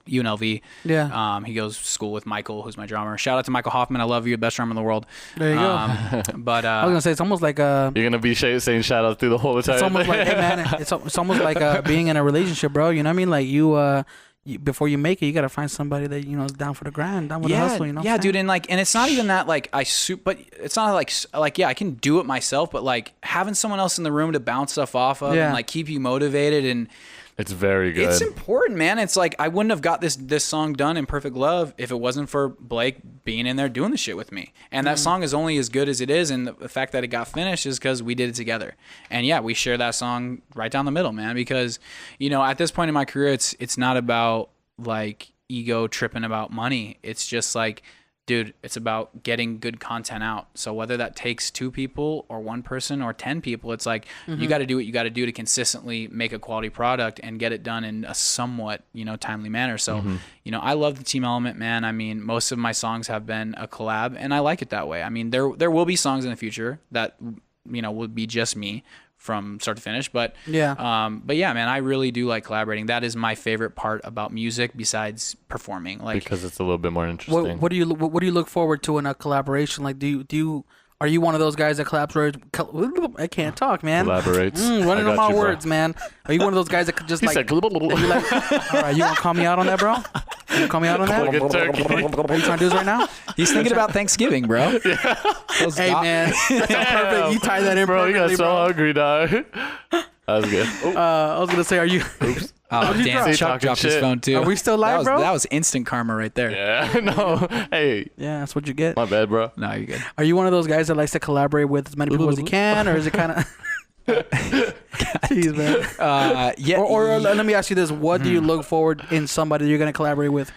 UNLV. Yeah. He goes to school with Michael, who's my drummer. Shout out to Michael Hoffman. I love you, best drummer in the world. There you go. But I was gonna say it's almost like You're gonna be saying shout out through the whole time. it's almost like, hey man, it's almost like being in a relationship, bro. You know what I mean? Like you before you make it, you gotta find somebody that is down for the grind, down with the hustle. You know? Yeah, dude, and it's not even that like but it's not like yeah, I can do it myself, but like having someone else in the room to bounce stuff off of and like keep you motivated, and it's very good. It's important, man. It's like I wouldn't have got this song done, Imperfect Love, if it wasn't for Blake being in there doing the shit with me. And that song is only as good as it is, and the fact that it got finished is because we did it together. And yeah, we share that song right down the middle, man. Because at this point in my career, it's not about like ego tripping about money. It's just like, dude, it's about getting good content out. So whether that takes 2 people or 1 person or 10 people, it's like you got to do what you got to do to consistently make a quality product and get it done in a somewhat, timely manner. So, I love the team element, man. I mean, most of my songs have been a collab, and I like it that way. I mean, there will be songs in the future that, will be just me from start to finish, but yeah, man, I really do like collaborating. That is my favorite part about music, besides performing. Like, because it's a little bit more interesting. What do you look forward to in a collaboration? Like, are you one of those guys that collaborates? I can't talk, man. Collaborates. Running on my words, man. Are you one of those guys that could just said, all right, you gonna call me out on that, bro? You gonna call me out on that? Are you trying to do this right now? He's thinking about Thanksgiving, bro. Hey, man, that's perfect. You tie that in, bro. You got so hungry, dog. That was good. I was gonna say, are you? Oops. Oh, damn. Chuck dropped his phone, too. Are we still live, bro? That was instant karma right there. Yeah. No. Hey. Yeah, that's what you get. My bad, bro. No, you're good. Are you one of those guys that likes to collaborate with as many people as he can, or is it kind of... Jeez, man. Yeah. Or let me ask you this. What do you look forward in somebody that you're going to collaborate with?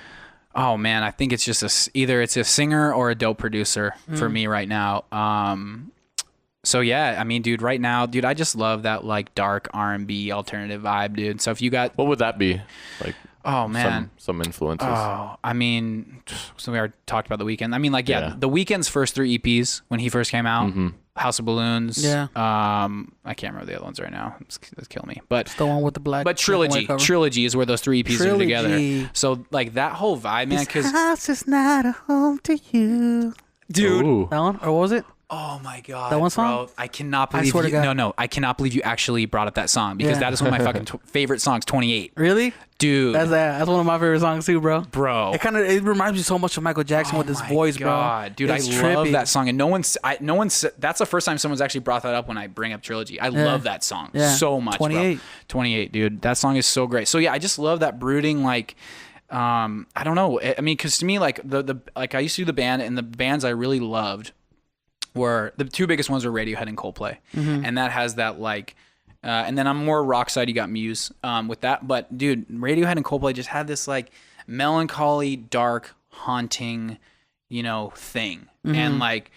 Oh, man. I think it's just either it's a singer or a dope producer for me right now. So yeah, I mean, dude, right now, dude, I just love that like dark R&B alternative vibe, dude. So if you got, what would that be? Like, oh man, some influences. Oh, I mean, so we already talked about The Weeknd. I mean, like, yeah, The Weeknd's first 3 EPs when he first came out, House of Balloons. Yeah. I can't remember the other ones right now. It's killing me. But it's the one with the black. But Trilogy is where those 3 EPs are together. So like that whole vibe, man. Because house is not a home to you, dude. Ooh. That one, or what was it? Oh my god, that one song? Bro, I cannot believe I cannot believe you actually brought up that song, because that is one of my fucking favorite songs. 28. Really, dude? That's one of my favorite songs too, bro. It reminds me so much of Michael Jackson with his voice, bro. Dude, I love that song, and no one's. That's the first time someone's actually brought that up when I bring up Trilogy. I love that song so much. 28, bro. 28, dude. That song is so great. So yeah, I just love that brooding like. I don't know. I mean, because to me, like the I used to do the band, and the bands I really loved were the 2 biggest ones were Radiohead and Coldplay, and that has that like, and then I'm more rock side. You got Muse with that, but dude, Radiohead and Coldplay just had this like melancholy, dark, haunting, thing, and like.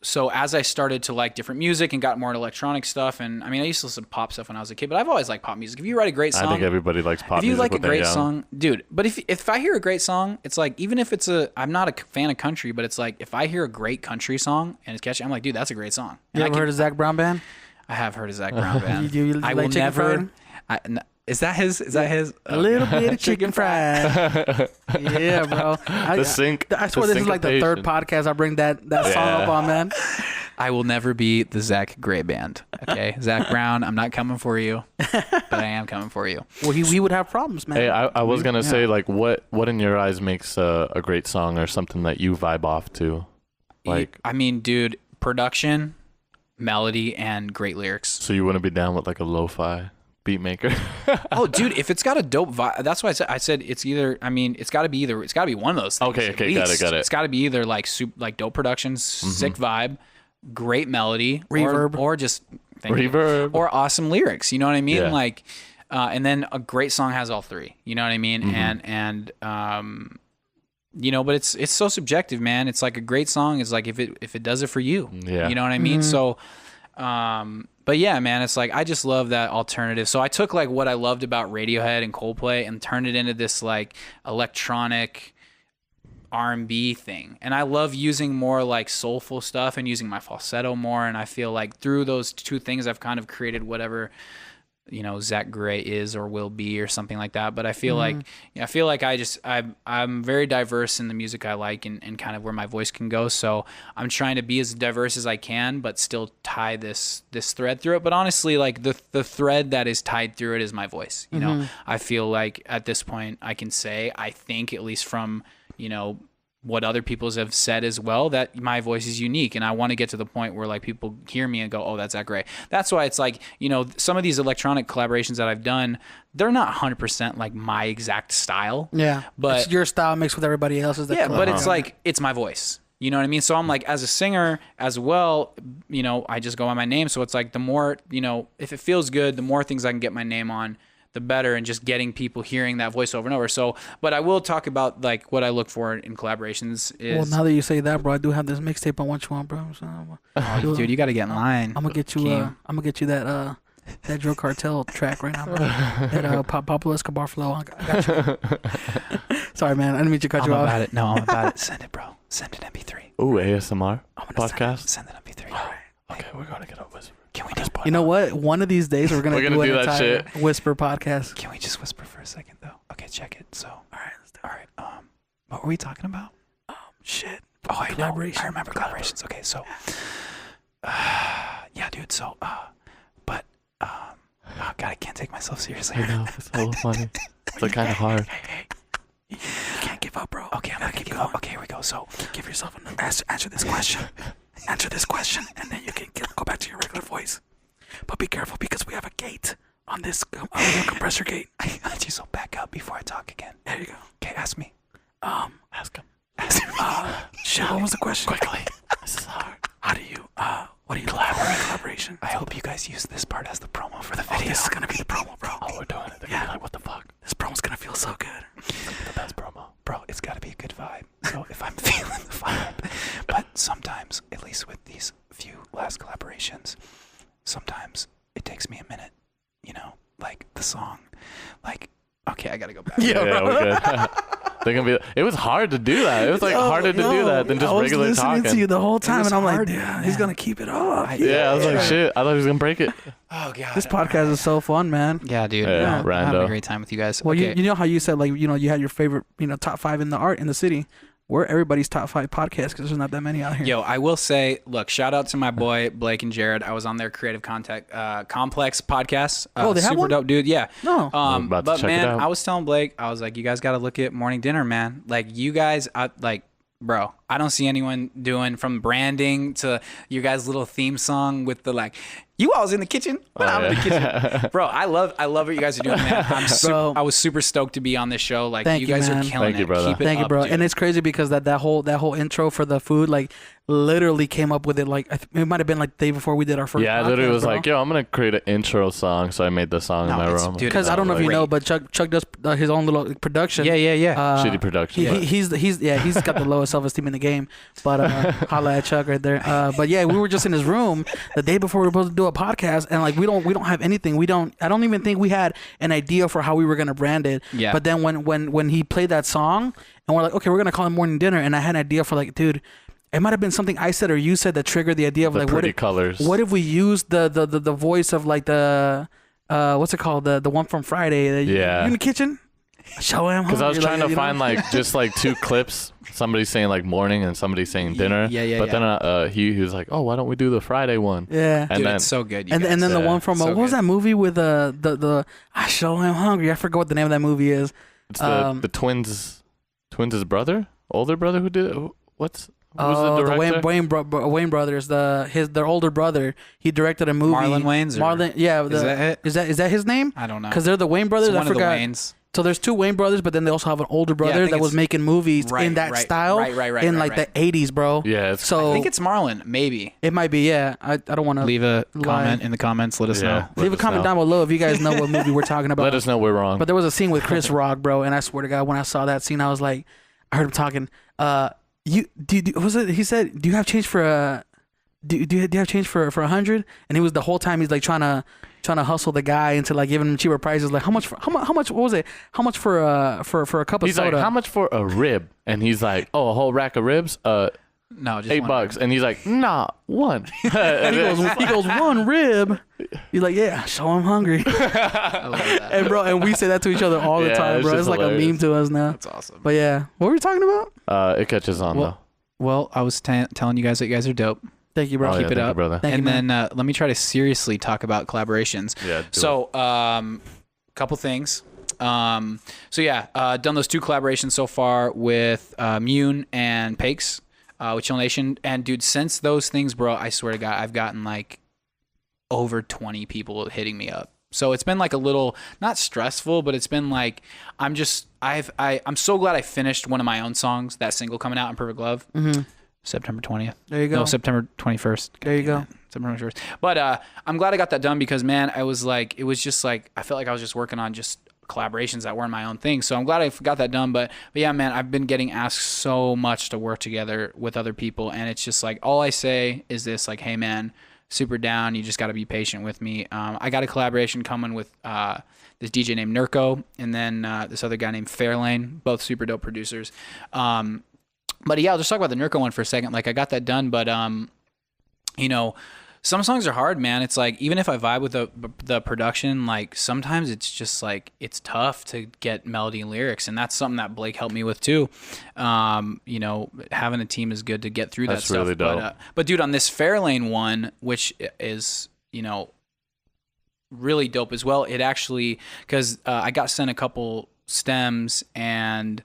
So as I started to like different music and got more electronic stuff, and I mean, I used to listen to pop stuff when I was a kid, but I've always liked pop music. If you write a great song, I think everybody likes pop music. If you like a great song, dude, but if I hear a great song, it's like, even if I'm not a fan of country, but it's like, if I hear a great country song and it's catchy, I'm like, dude, that's a great song. You ever heard of Zac Brown Band? I have heard of Zac Brown Band. you I like will never. Is that his? A little bit of chicken fried. Yeah, bro. I swear this is like the 3rd podcast I bring that song up on, man. I will never be the Zack Gray Band. Okay, Zac Brown, I'm not coming for you, but I am coming for you. Well, he would have problems, man. Hey, I was gonna say, like, what in your eyes makes a great song, or something that you vibe off to? Like, I mean, dude, production, melody, and great lyrics. So you wouldn't be down with like a lo-fi beat maker? Oh, dude, if it's got a dope vibe, that's why I said it's either. I mean, it's got to be one of those things. Okay, got it. It's got to be either like dope productions, sick vibe, great melody, reverb, or just reverb, or awesome lyrics. You know what I mean? Yeah. Like, and then a great song has all 3. You know what I mean? And but it's so subjective, man. It's like a great song is like if it does it for you. Yeah. You know what I mean? So, but yeah, man, it's like I just love that alternative. So I took like what I loved about Radiohead and Coldplay and turned it into this like electronic R&B thing. And I love using more like soulful stuff and using my falsetto more. And I feel like through those 2 things, I've kind of created whatever Zack Gray is or will be or something like that. But I feel like I'm very diverse in the music I like and kind of where my voice can go. So I'm trying to be as diverse as I can, but still tie this thread through it. But honestly, like the thread that is tied through it is my voice. You know, I feel like at this point I can say, I think at least from, what other people have said as well, that my voice is unique, and I want to get to the point where like people hear me and go, oh, that's Zack Gray. That's why it's like, some of these electronic collaborations that I've done, they're not 100% like my exact style. Yeah, but it's your style mixed with everybody else's. But it's like, it's my voice. You know what I mean? So I'm like, as a singer as well, I just go on my name. So it's like the more, if it feels good, the more things I can get my name on, the better, and just getting people hearing that voice over and over. So, but I will talk about like what I look for in collaborations is. Well, now that you say that, bro, I do have this mixtape on what you want, bro. So, dude, you got to get in line. I'm gonna get you that Drill Cartel track right now, bro. That Pablo Escobar flow. I got you. Sorry, man. I didn't mean to cut you off. I'm about it. Send it, bro. Send it MP3. Ooh, ASMR podcast. Send it MP3. All right. Okay, we're gonna get a whisper. Can we just? You know what? One of these days we're gonna do an that entire shit. whisper podcast. Can we just whisper for a second though? Okay, check it. So, all right, let's do it. All right. What were we talking about? Shit. Oh, I know. Collaboration. I remember collaborations. Okay, so, yeah, dude. So, but, oh God, I can't take myself seriously. I know, it's so funny. It's like kind of hard. You can't give up, bro. Okay, I'm not gonna give up. Okay, here we go. So, give yourself answer this question. Answer this question, and then you can go back to your regular voice. But be careful because we have a gate on this compressor gate. So back up before I talk again. There you go. Okay, ask me. Ask him. Shit, what was the question? Quickly. This is hard. How do you, what do you collaboration? I hope you guys use this part as the promo for the video. Oh, this is gonna be the promo, bro. Oh, we're doing it. They're gonna be like, what the fuck? This promo's gonna feel so good. The best promo. Bro, it's gotta be a good vibe. So if I'm feeling the vibe. But sometimes, at least with these few last collaborations, sometimes it takes me a minute, like the song. Like, okay, I gotta go back. Yeah, we're good. They're gonna be. It was hard to do that. It was like harder to do that than just regular talking. I was listening to you the whole time, and I'm hard, like, yeah, he's gonna keep it up. Yeah, I was like, shit. I thought he was gonna break it. Oh God, this podcast is so fun, man. Yeah, dude. Yeah, I'm having a great time with you guys. Well, okay. you know how you said like you had your favorite top 5 in the city. We're everybody's top 5 podcast because there's not that many out here. Yo, I will say, look, shout out to my boy Blake and Jared. I was on their Creative Complex podcast. They have super one? dope, dude. Yeah. No. But man, I was telling Blake, I was like, you guys got to look at Morning Dinner, man. Like you guys, bro, I don't see anyone doing from branding to your guys' little theme song with the like. You always in the kitchen, but I'm in the kitchen, bro. I love what you guys are doing, man. I was super stoked to be on this show. Like you guys are killing it. Brother. Keep it Thank you, up, bro. dude. And it's crazy because that whole intro for the food, like, literally came up with it. Like it might have been like the day before we did our first. Yeah, I literally was like, yo, I'm gonna create an intro song, so I made the song in my room. Because I don't know if you know, but Chuck does his own little production. Yeah. Shitty production. He's got the lowest self-esteem in the game. But holla at Chuck right there. But yeah, we were just in his room the day before we were supposed to do a podcast, and like we don't have anything. I don't even think we had an idea for how we were gonna brand it. Yeah. But then when he played that song, and we're like, okay, we're gonna call it Morning Dinner, and I had an idea for like, dude, it might have been something I said or you said that triggered the idea of the like pretty colors. What if we used the voice of like the what's it called, the one from Friday? You in the kitchen? Show him. Because I was trying to find like just like 2 clips. Somebody saying like morning and somebody saying dinner. But then he was like, oh, why don't we do the Friday one? Yeah. And dude, then it's so good. And then the one from so what was good. that movie with the I show him hungry. I forgot what the name of that movie is. It's the twins' brother, older brother who did it. Who's the director? The Wayne brothers, their older brother. He directed a movie. Marlon Wayans. Marlon, yeah. Is that it? Is that his name? I don't know. Because they're the Wayne brothers. It's one I forgot. Of the Waynes. So there's 2 Wayne brothers, but then they also have an older brother that was making movies in that style in like the 80s, bro. Yeah. So I think it's Marlon, maybe. It might be, yeah. I don't want to leave a comment in the comments. Let us know. Leave a comment down below if you guys know what movie we're talking about. Let us know we're wrong. But there was a scene with Chris Rock, bro, and I swear to God, when I saw that scene, I was like, I heard him talking. He said, do you have change for do you have change for 100? And he was the whole time he's like trying to hustle the guy into like giving him cheaper prices. Like how much what was it? How much for a cup of soda? He's like, how much for a rib? And he's like, oh, a whole rack of ribs. No, just $8. And he's like, nah, one. he goes, one rib. He's like, yeah, show I'm hungry. I love that. And bro, and we say that to each other all the time, bro. It's like hilarious. A meme to us now. That's awesome. But yeah, what were we talking about? It catches on though. Well, I was telling you guys that you guys are dope. Thank you, bro. Keep it up, brother. Thank and you, then let me try to seriously talk about collaborations. Yeah. So, couple things. Done those 2 collaborations so far with MÜNE and Paix, with Chill Nation. And dude, since those things, bro, I swear to God, I've gotten like over 20 people hitting me up. So it's been like a little, not stressful, but it's been like, I'm so glad I finished one of my own songs, that single coming out, Imperfect Love. Mm-hmm. September 20th. There you go. No, September 21st. There you go. September 21st. But I'm glad I got that done because, man, it was just like, I felt like I was just working on just collaborations that weren't my own thing. So I'm glad I got that done. But yeah, man, I've been getting asked so much to work together with other people. And it's just like, all I say is this, like, hey, man, super down. You just got to be patient with me. I got a collaboration coming with this DJ named Nurko and then this other guy named Fairlane, both super dope producers. But yeah, I'll just talk about the Nurko one for a second. Like, I got that done, but some songs are hard, man. It's like, even if I vibe with the production, like sometimes it's just like, it's tough to get melody and lyrics. And that's something that Blake helped me with too. Having a team is good to get through that stuff. That's really dope. But dude, on this Fairlane one, which is, really dope as well. It actually, cause I got sent a couple stems and,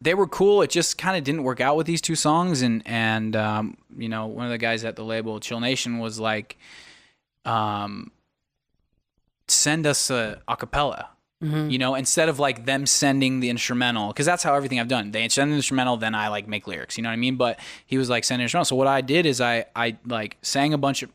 they were cool. It just kind of didn't work out with these 2 songs. And one of the guys at the label, Chill Nation, was like, send us a acapella, instead of like them sending the instrumental. Cause that's how everything I've done. They send the instrumental, then I like make lyrics, you know what I mean? But he was like, send an instrumental. So what I did is I like sang a bunch of,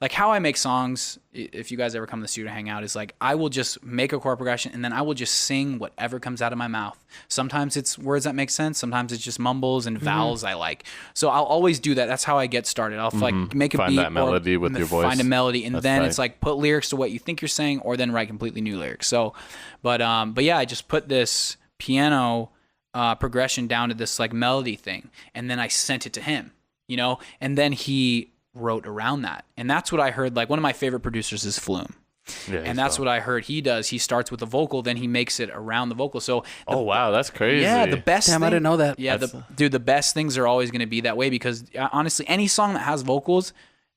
like how I make songs, if you guys ever come to the studio to hang out, is like I will just make a chord progression and then I will just sing whatever comes out of my mouth. Sometimes it's words that make sense. Sometimes it's just mumbles and vowels I like. So I'll always do that. That's how I get started. I'll like make a find beat that melody with your voice. Find a melody, and then it's like put lyrics to what you think you're saying, or then write completely new lyrics. So, but yeah, I just put this piano progression down to this like melody thing, and then I sent it to him, and then he wrote around that. And that's what I heard. Like, one of my favorite producers is Flume. Yeah, and that's what I heard he does. He starts with the vocal, then he makes it around the vocal. So wow, that's crazy. Yeah, the best I didn't know that. Yeah, the best things are always going to be that way, because honestly, any song that has vocals,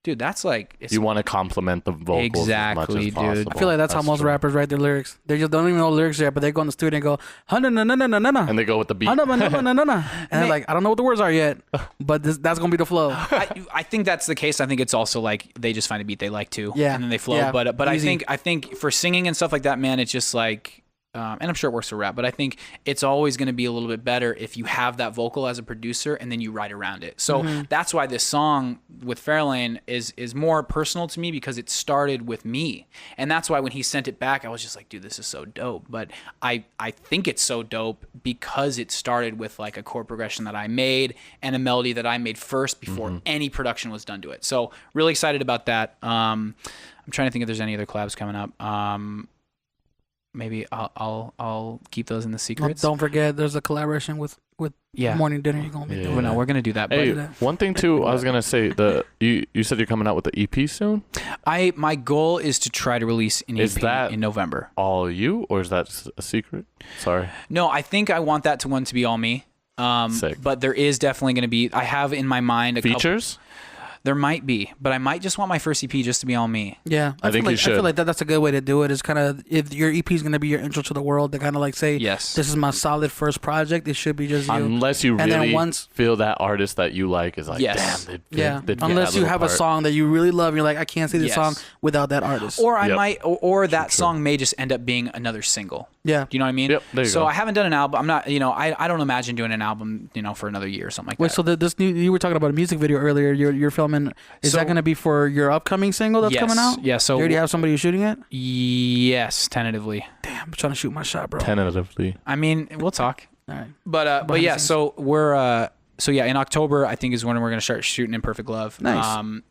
dude, that's like, you want to complement the vocals exactly, as much as dude. possible. I feel like that's how most rappers write their lyrics. They just don't even know lyrics yet, but they go in the studio and go, and they go with the beat. And they're like, I don't know what the words are yet, but that's gonna be the flow. I think that's the case. I think it's also like they just find a beat they like too, and then they flow. Yeah. But I think for singing and stuff like that, man, it's just like. And I'm sure it works for rap, but I think it's always going to be a little bit better if you have that vocal as a producer and then you write around it. So that's why this song with Fairlane is more personal to me, because it started with me. And that's why when he sent it back, I was just like, dude, this is so dope. But I think it's so dope because it started with like a chord progression that I made and a melody that I made first before any production was done to it. So really excited about that. I'm trying to think if there's any other collabs coming up. Maybe I'll keep those in the secrets. Don't forget, there's a collaboration with Morning Dinner. You're gonna be doing. No, we're gonna do that. Hey, one thing too, I was gonna say, you said you're coming out with the EP soon. My goal is to try to release an EP in November. All you, or is that a secret? Sorry. No, I think I want that to be all me. Sick. But there is definitely gonna be. I have in my mind features. There might be, but I might just want my first EP just to be all me. Yeah, I think you should. I feel like that's a good way to do it. Is kind of, if your EP is going to be your intro to the world, to kind of like say, yes, this is my solid first project. It should be just you. Unless you really feel that artist that you like is like, damn, unless you have a song that you really love, and you're like, I can't see this song without that artist. Or I might, or that song may just end up being another single. Yeah, do you know what I mean? Yep. There you so go. I haven't done an album. I'm not, I don't imagine doing an album, for another year or something like that. So this new, you were talking about a music video earlier. You're filming. Is that going to be for your upcoming single that's coming out? Yeah. So you already have somebody shooting it? Yes, tentatively. Damn, I'm trying to shoot my shot, bro. Tentatively. I mean, we'll talk. All right. But yeah. So we're in October, I think, is when we're gonna start shooting Imperfect Love. Nice.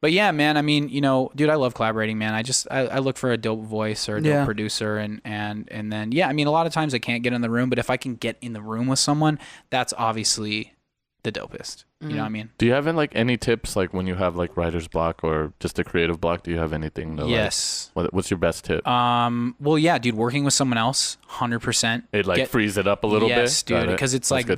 But yeah, man, I mean, you know, dude, I love collaborating, man. I look for a dope voice or a dope producer, and then yeah, I mean, a lot of times I can't get in the room, but if I can get in the room with someone, that's obviously the dopest. You know what I mean? Do you have any tips, like when you have like writer's block or just a creative block? Do you have anything? Yes. What's your best tip? Well, yeah, dude, working with someone else, 100%. It frees it up a little bit. Yes, dude, because it's like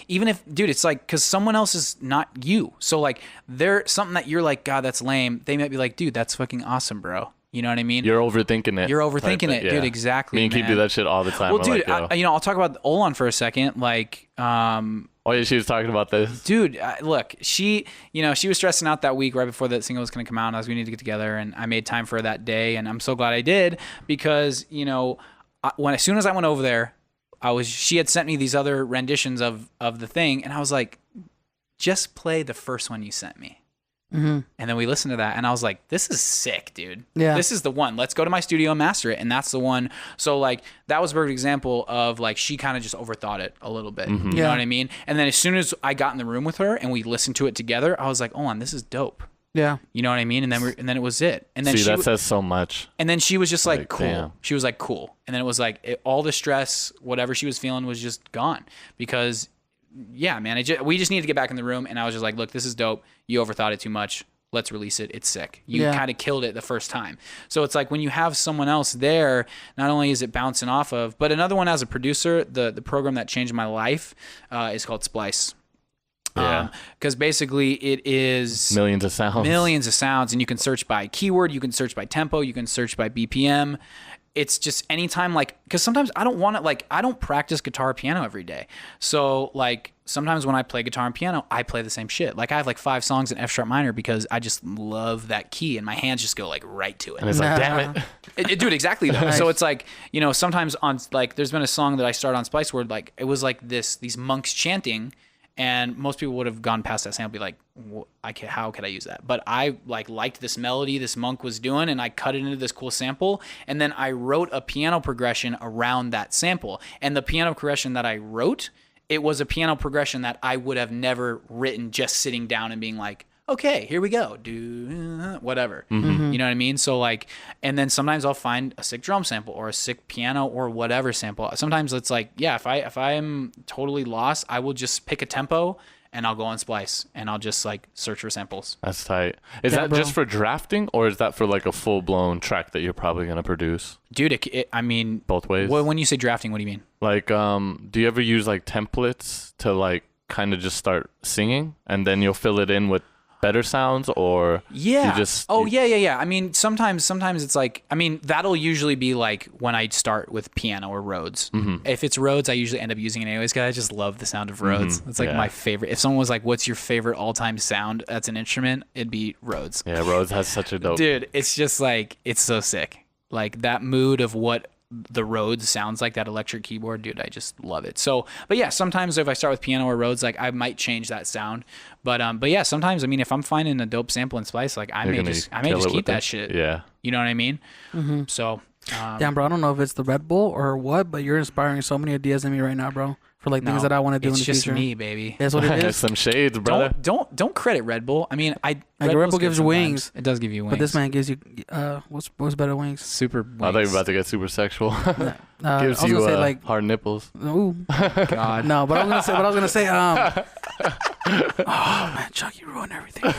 even if, dude, it's like because someone else is not you, so like they're something that you're like, God, that's lame. They might be like, dude, that's fucking awesome, bro. You know what I mean? You're overthinking it. You're overthinking it, dude. Exactly. Me and Keith do that shit all the time. Well, dude, I'll talk about Olan for a second. Like, oh yeah, she was talking about this. Dude, look, she was stressing out that week right before that single was gonna come out, and I was gonna need to get together, and I made time for that day, and I'm so glad I did because as soon as I went over there, she had sent me these other renditions of the thing, and I was like, just play the first one you sent me. Mm-hmm. And then we listened to that, and I was like, this is sick, dude. Yeah. This is the one. Let's go to my studio and master it. And that's the one. So like that was a perfect example of like she kind of just overthought it a little bit. Mm-hmm. You know what I mean? And then as soon as I got in the room with her and we listened to it together, I was like, oh, this is dope. Yeah. You know what I mean? And then it was it. And then that says so much. And then she was just like cool. Damn. She was like cool. And then it was like all the stress, whatever she was feeling was just gone because yeah, man, we just needed to get back in the room, and I was just like, look, this is dope. You overthought it too much. Let's release it. It's sick. You kind of killed it the first time. So it's like when you have someone else there, not only is it bouncing off of, but another one as a producer, the program that changed my life is called Splice. Yeah. Because basically it is millions of sounds, and you can search by keyword, you can search by tempo, you can search by BPM. It's just anytime, like, because sometimes I don't practice guitar or piano every day. So like sometimes when I play guitar and piano, I play the same shit. Like I have like 5 songs in F sharp minor because I just love that key and my hands just go like right to it. And it's like, damn it. Dude, exactly though. So it's like, sometimes on like, there's been a song that I started on Splice where like, it was like these monks chanting, and most people would have gone past that sample and be like, how could I use that? But I liked this melody this monk was doing, and I cut it into this cool sample, and then I wrote a piano progression around that sample. And the piano progression that I wrote, it was a piano progression that I would have never written just sitting down and being like, okay, here we go, do whatever. Mm-hmm. You know what I mean? So like, and then sometimes I'll find a sick drum sample or a sick piano or whatever sample. Sometimes it's like, yeah, if I'm totally lost, I will just pick a tempo and I'll go on Splice and I'll just like search for samples. That's tight. Is that just for drafting, or is that for like a full blown track that you're probably gonna produce? Dude, I mean, both ways. When you say drafting, what do you mean? Like, do you ever use like templates to like kind of just start singing and then you'll fill it in with better sounds, or yeah, I mean, sometimes it's like, I mean, that'll usually be like when I start with piano or Rhodes. Mm-hmm. If it's Rhodes, I usually end up using it anyways because I just love the sound of Rhodes. Mm-hmm. It's like my favorite. If someone was like, "What's your favorite all-time sound that's an instrument?" It'd be Rhodes. Yeah, Rhodes has such a dope. Dude, it's just like, it's so sick. Like that mood of what the Rhodes sounds like, that electric keyboard, dude, I just love it. So, but yeah, sometimes if I start with piano or Rhodes, like I might change that sound. But yeah, sometimes, I mean, if I'm finding a dope sample in Splice, like I may just keep that shit. Yeah. You know what I mean? Mm-hmm. So. Damn, bro, I don't know if it's the Red Bull or what, but you're inspiring so many ideas in me right now, bro. For like things that I want to do in the future. It's just me, baby. That's what it is. Some shades, brother. Don't credit Red Bull. I mean, Red Bull gives you wings. It does give you wings. But this man gives you what's better wings? Super wings. I thought you were about to get super sexual. Gives you say, like, hard nipples. Ooh. God. No, but I was gonna say oh man, Chuck, you ruined everything.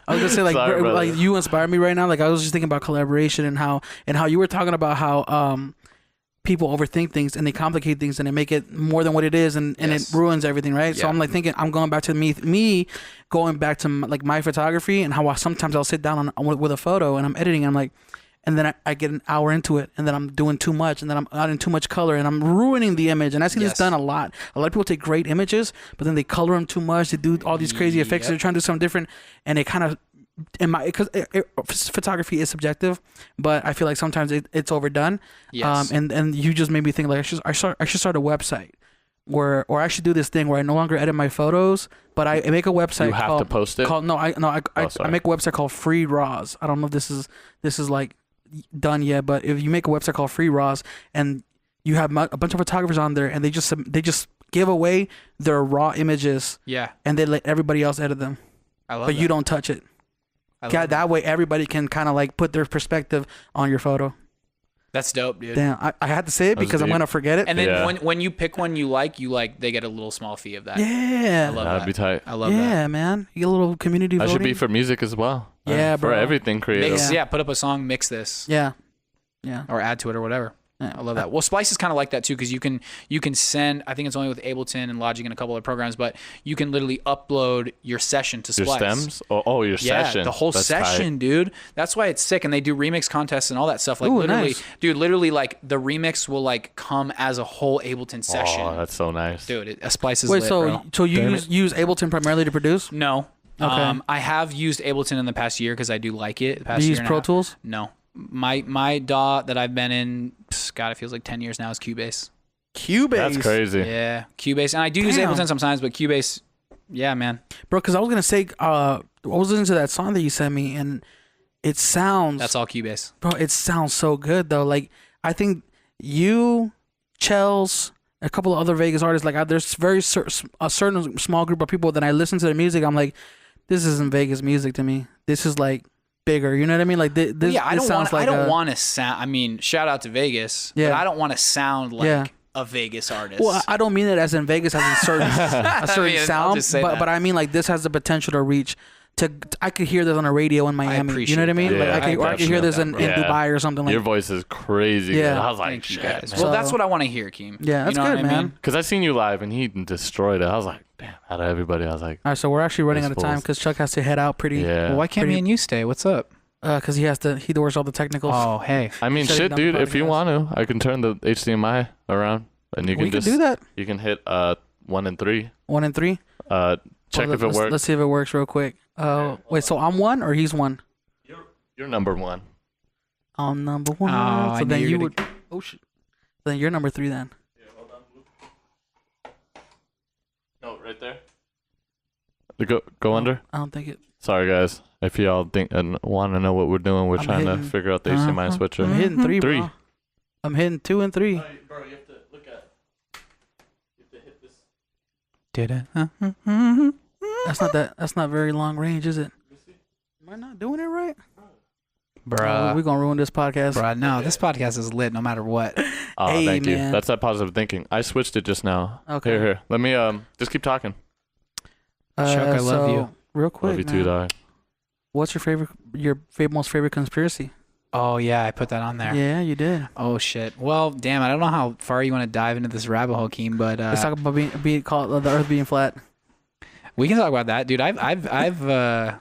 I was gonna say like you inspire me right now. Like I was just thinking about collaboration and how you were talking about how people overthink things and they complicate things and they make it more than what it is, and it ruins everything, right? Yeah. So I'm like thinking, I'm going back to me going back to like my photography and how sometimes I'll sit down with a photo and I'm editing, I'm like, and then I get an hour into it and then I'm doing too much and then I'm adding too much color and I'm ruining the image. And I see this done a lot. A lot of people take great images, but then they color them too much. They do all these crazy effects. They're trying to do something different, and it kind of, because photography is subjective, but I feel like sometimes it's overdone. Yes. And you just made me think like I should start a website or I should do this thing where I no longer edit my photos, but I make a website. You have to post it. I make a website called Free Raws. I don't know if this is like done yet, but if you make a website called Free Raws and you have a bunch of photographers on there and they just give away their raw images. Yeah. And they let everybody else edit them. I love But that. you don't touch it. That way everybody can kind of like put their perspective on your photo. That's dope, dude. Damn, I had to say it because I'm gonna forget it. And then when you pick one you like, they get a little small fee of that. Yeah, I love That'd that. be tight. I love that. Yeah, man, you get a little community That voting. should be for music as well. Yeah, for bro. everything creative. Mix, put up a song, mix this. Yeah. Or add to it or whatever. Yeah. I love that. Well, Splice is kind of like that too, because you can send. I think it's only with Ableton and Logic and a couple other programs, but you can literally upload your session to Splice. Your stems? Oh, your session. Yeah, the whole That's session, tight. dude. That's why it's sick, and they do remix contests and all that stuff. Like Ooh, literally, nice. dude, literally like the remix will like come as a whole Ableton session. Oh, that's so nice. Dude, a Splice is Wait, lit, so bro. you use Ableton primarily to produce? No. Okay. I have used Ableton in the past year because I do like it. The past Do you year use and a Pro half. Tools? No. My DAW that I've been in, God, it feels like 10 years now, is Cubase. Cubase. That's crazy. Yeah, Cubase. And I do use Damn. Ableton sometimes, but Cubase, yeah, man. Bro, because I was gonna say, I was listening to that song that you sent me, and it sounds. That's all Cubase. Bro, it sounds so good though. Like I think you, Chels, a couple of other Vegas artists. Like there's a certain small group of people that I listen to the music. I'm like, this isn't Vegas music to me. This is like bigger. You know what I mean? Like this. Yeah, I this sounds like I don't want to sound. I mean, shout out to Vegas. Yeah. But I don't want to sound like Yeah. a Vegas artist. Well, I don't mean it as in Vegas as a certain I'll sound, just say that. but I mean like this has the potential to reach. I could hear this on the radio in Miami. You know what I mean? appreciate Like that. I could hear this in Yeah. Dubai or something like. Your voice is crazy. Yeah. Yeah. I was like, Thank you shit, guys. man. Well, that's what I want to hear, Keem. Yeah, that's you know good, what I man. mean? Because I seen you live and he destroyed it. I was like, damn, out of everybody, I was like, All right, so we're actually running out Those of time fools. because Chuck has to head out pretty. yeah. Well, why can't Pretty- me and you stay? What's up? Because he does all the technicals. Oh, hey. I mean, Shutting shit, down dude, the if you podcast. want to, I can turn the HDMI around and you can we could just do that. You can hit 1 and 3. 1 and 3. Check if it let's, works. Let's see if it works real quick. Wait, so I'm 1 or he's 1? You're number 1. I'm number 1. Oh, I so knew then you you were would. Oh shit. Then you're number 3 then. No, right there. Go under. I don't think it. Sorry, guys. If y'all think and want to know what we're doing, we're I'm trying hitting- to figure out the HDMI switcher. I'm hitting 3, Three. bro. I'm hitting 2 and 3. Bro, you have to look at. You have to hit this. Did it? That's not very long range, is it? Am I not doing it right? Bruh. We're gonna ruin this podcast. Bruh, no, this podcast is lit no matter what. Oh, Hey, thank you. man. That's that positive thinking. I switched it just now. Okay. Here. Let me just keep talking. Chuck, I love you. Real quick, Love you man, too, dog. what's your most favorite conspiracy? Oh, yeah, I put that on there. Yeah, you did. Oh, shit. Well, damn, I don't know how far you want to dive into this rabbit hole, Keem, but Let's talk about being called the Earth being flat. we can talk about that, dude. I've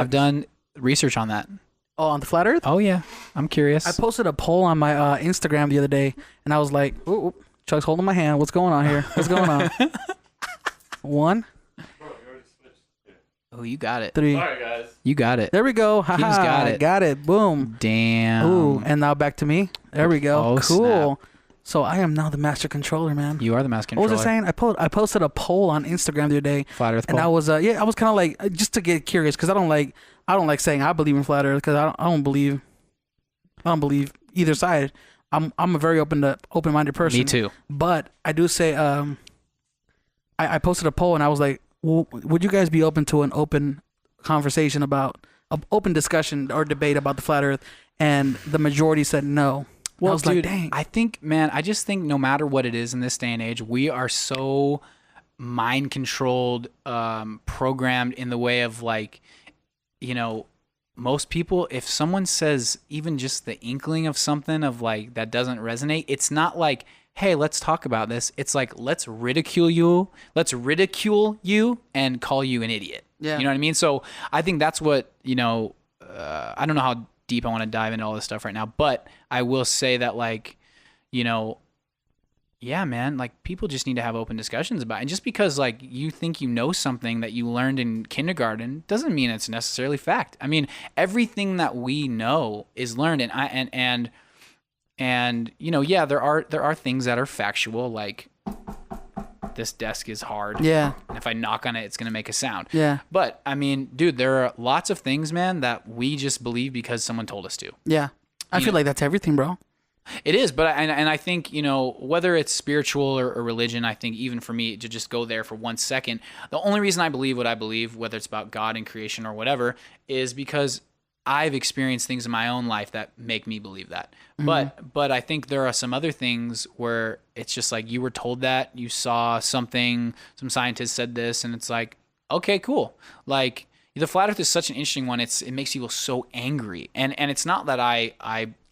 done research on that. Oh, on the flat Earth? Oh, yeah. I'm curious. I posted a poll on my Instagram the other day, and I was like, "Ooh, Chuck's holding my hand. What's going on here? What's going on?" 1, Oh, you got it. 3. Sorry, guys. You got it. There we go. Haha, got it. Got it. Boom. Damn. Ooh, and now back to me. There we go. Oh, Cool. So I am now the master controller, man. You are the master What controller. was I saying? I posted a poll on Instagram the other day, Flat Earth and poll. I was I was kind of like just to get curious because I don't like saying I believe in flat Earth because I don't believe either side. I'm a very open-minded person. Me too. But I do say I posted a poll and I was like, well, would you guys be open to an open conversation about an open discussion or debate about the flat Earth? And the majority said no. Well, I was dude, like, dang. I think, man, I just think no matter what it is in this day and age, we are so mind controlled, programmed in the way of like, you know, most people, if someone says even just the inkling of something of like that doesn't resonate, it's not like, hey, let's talk about this. It's like, let's ridicule you and call you an idiot. Yeah. You know what I mean? So I think that's what, you know, I don't know how deep I want to dive into all this stuff right now, but I will say that, like, you know, yeah, man, like people just need to have open discussions about it. And just because like you think you know something that you learned in kindergarten doesn't mean it's necessarily fact. I mean, everything that we know is learned, and you know, yeah, there are things that are factual, like this desk is hard. Yeah. And if I knock on it, it's gonna make a sound. Yeah. But I mean, dude, there are lots of things, man, that we just believe because someone told us to. Yeah. I feel like that's everything, bro. It is, but I think, you know, whether it's spiritual or religion, I think even for me to just go there for 1 second, the only reason I believe what I believe, whether it's about God and creation or whatever, is because I've experienced things in my own life that make me believe that. But I think there are some other things where it's just like you were told that, you saw something, some scientist said this, and it's like, okay, cool. Like the flat earth is such an interesting one. It makes people so angry. And it's not that I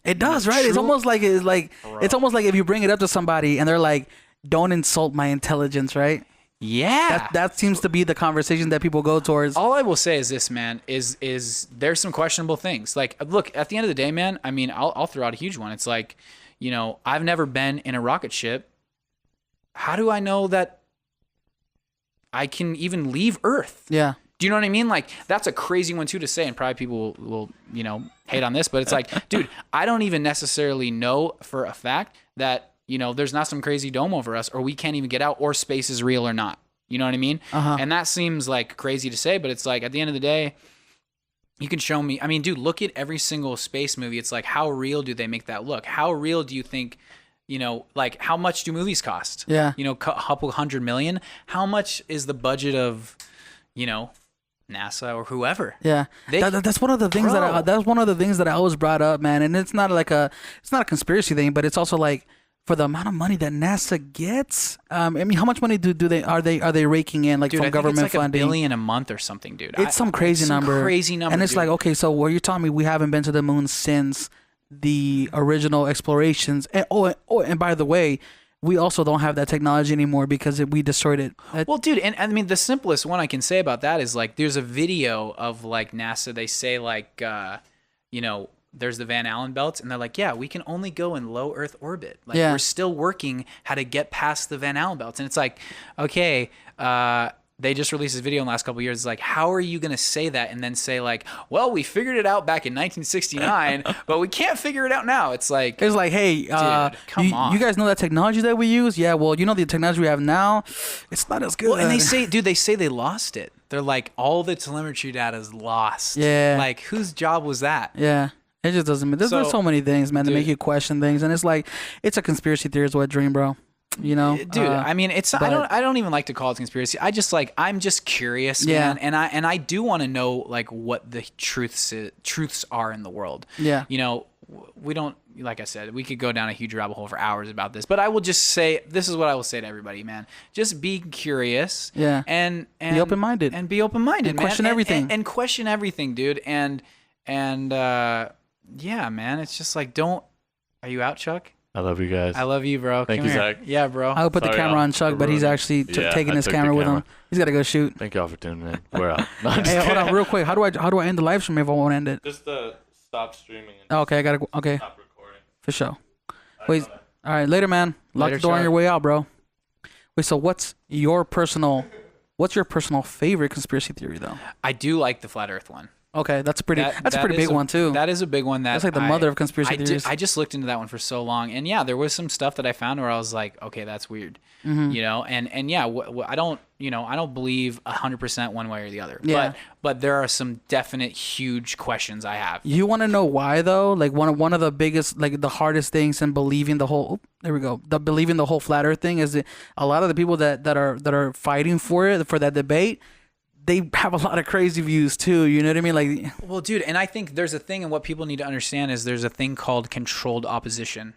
It does, right? It's almost like it's almost like if you bring it up to somebody and they're like, "Don't insult my intelligence," right? Yeah. That seems to be the conversation that people go towards. All I will say is this, man, is there's some questionable things. Like, look, at the end of the day, man, I mean, I'll throw out a huge one. It's like, you know, I've never been in a rocket ship. How do I know that I can even leave Earth? Yeah. Do you know what I mean? Like, that's a crazy one too to say, and probably people will you know, hate on this, but it's like, dude, I don't even necessarily know for a fact that, you know, there's not some crazy dome over us, or we can't even get out, or space is real or not. You know what I mean? And that seems like crazy to say, but it's like, at the end of the day, you can show me. I mean, dude, look at every single space movie. It's like, how real do they make that look? How real do you think, you know, like, how much do movies cost? Yeah. You know, a couple $100 million. How much is the budget of, you know, NASA or whoever? Yeah, that's one of the things that's one of the things that I always brought up, man. And it's not a conspiracy thing, but it's also like, for the amount of money that NASA gets, I mean, how much money are they raking in, like, dude, from government it's like funding? $1 billion a month or something, dude. It's some crazy number. And it's dude. like, okay, so what you're telling me, we haven't been to the moon since the original explorations. And and by the way, we also don't have that technology anymore because we destroyed it. Well, dude, and I mean, the simplest one I can say about that is, like, there's a video of, like, NASA. They say, like, you know, there's the Van Allen belts, and they're like, yeah, we can only go in low Earth orbit. Like, we're still working how to get past the Van Allen belts. And it's like, okay, they just released this video in the last couple of years. It's like, how are you going to say that and then say, like, well, we figured it out back in 1969, but we can't figure it out now? It's like, hey, dude, come on. You guys know that technology that we use? Yeah, well, you know, the technology we have now, it's not as good. Well, and they say they lost it. They're like, all the telemetry data is lost. Yeah. Like, whose job was that? Yeah. It just doesn't. There's so many things, man, that make you question things, and it's like, it's a conspiracy theory is what dream, bro. You know, dude. I mean, it's. I don't even like to call it conspiracy. I just like. I'm just curious, man, and I do want to know, like, what the truths are in the world. Yeah. You know, we don't. Like I said, we could go down a huge rabbit hole for hours about this, but I will just say, this is what I will say to everybody, man. Just be curious. Yeah. And be open-minded. And be open-minded, and man. Question everything. And question everything, dude. And yeah, man. It's just like, are you out, Chuck? I love you guys. I love you, bro. Thank you, Zach. Yeah, bro. I would put the camera on Chuck, but he's actually taking his camera with him. He's got to go shoot. Thank y'all for tuning in. We're out. No, hey, hold on, real quick. How do I end the live stream if I want to end it? Just stop streaming. And okay, I gotta go. Okay. Stop recording. For sure. Wait. All right, later, man. Lock the door on your way out, bro. Wait. So, what's your personal favorite conspiracy theory, though? I do like the flat Earth one. Okay, that's a pretty big one too. That is a big one. That's like the mother of conspiracy theories. I just looked into that one for so long, and yeah, there was some stuff that I found where I was like, okay, that's weird, you know, and yeah, I don't believe 100% one way or the other. Yeah. But there are some definite huge questions I have. You want to know why though? Like one of the biggest, like the hardest things in believing the whole. Believing the whole flat Earth thing is that a lot of the people that are fighting for that debate, they have a lot of crazy views too. You know what I mean? Like, well, dude, and I think there's a thing, and what people need to understand is there's a thing called controlled opposition.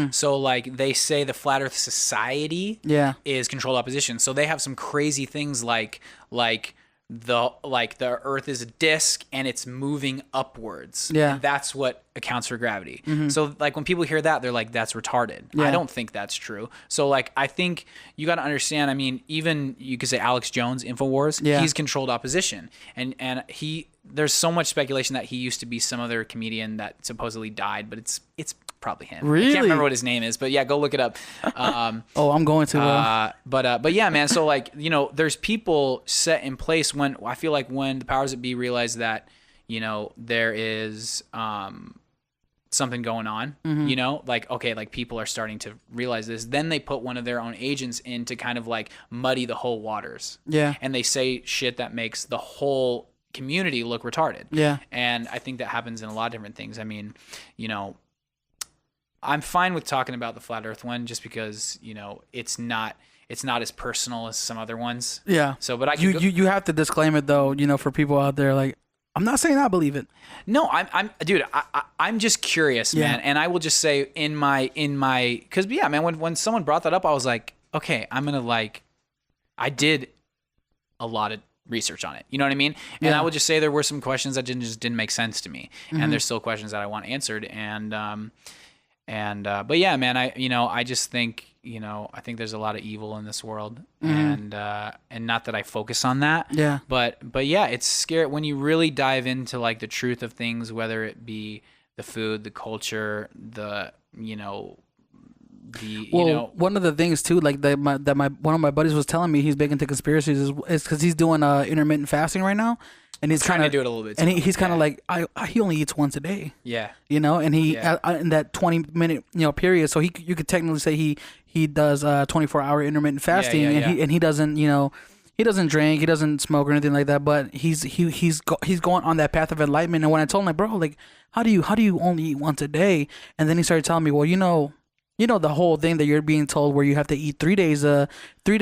So, like, they say the Flat Earth Society is controlled opposition. So they have some crazy things like the Earth is a disc and it's moving upwards. Yeah, and that's what accounts for gravity. So, like, when people hear that, they're like, "That's retarded." I don't think that's true. So, like, I think you got to understand. I mean, even you could say Alex Jones, Infowars. He's controlled opposition, and there's so much speculation that he used to be some other comedian that supposedly died, but it's probably him. Really? I can't remember what his name is, but yeah, go look it up. I'm going to. But yeah, man. So, like, you know, there's people set in place when I feel like when the powers that be realize that, you know, there is something going on, you know, like, okay, like people are starting to realize this, then they put one of their own agents in to kind of like muddy the whole waters. Yeah. And they say shit that makes the whole community look retarded. Yeah. And I think that happens in a lot of different things. I mean, you know, I'm fine with talking about the flat Earth one just because it's not as personal as some other ones. Yeah. So, but you have to disclaim it though. For people out there, like, I'm not saying I believe it. No, dude. I'm just curious, man. And I will just say because man, when someone brought that up, I was like, okay, I did a lot of research on it. You know what I mean? And I would just say there were some questions that just didn't make sense to me, and there's still questions that I want answered. But yeah, man, I just think, I think there's a lot of evil in this world, and not that I focus on that. Yeah. But yeah, it's scary when you really dive into like the truth of things, whether it be the food, the culture, one of the things too, like one of my buddies was telling me he's big into conspiracies is because he's doing intermittent fasting right now, and he's trying to do it a little bit. And he's kind of like he only eats once a day. Yeah. And he in that 20-minute period, so you could technically say he does 24-hour intermittent fasting, and he doesn't he doesn't drink, he doesn't smoke or anything like that, but he's going on that path of enlightenment. And when I told him, like, bro, like, how do you only eat once a day? And then he started telling me, well, the whole thing that you're being told where you have to eat 3 days, or 3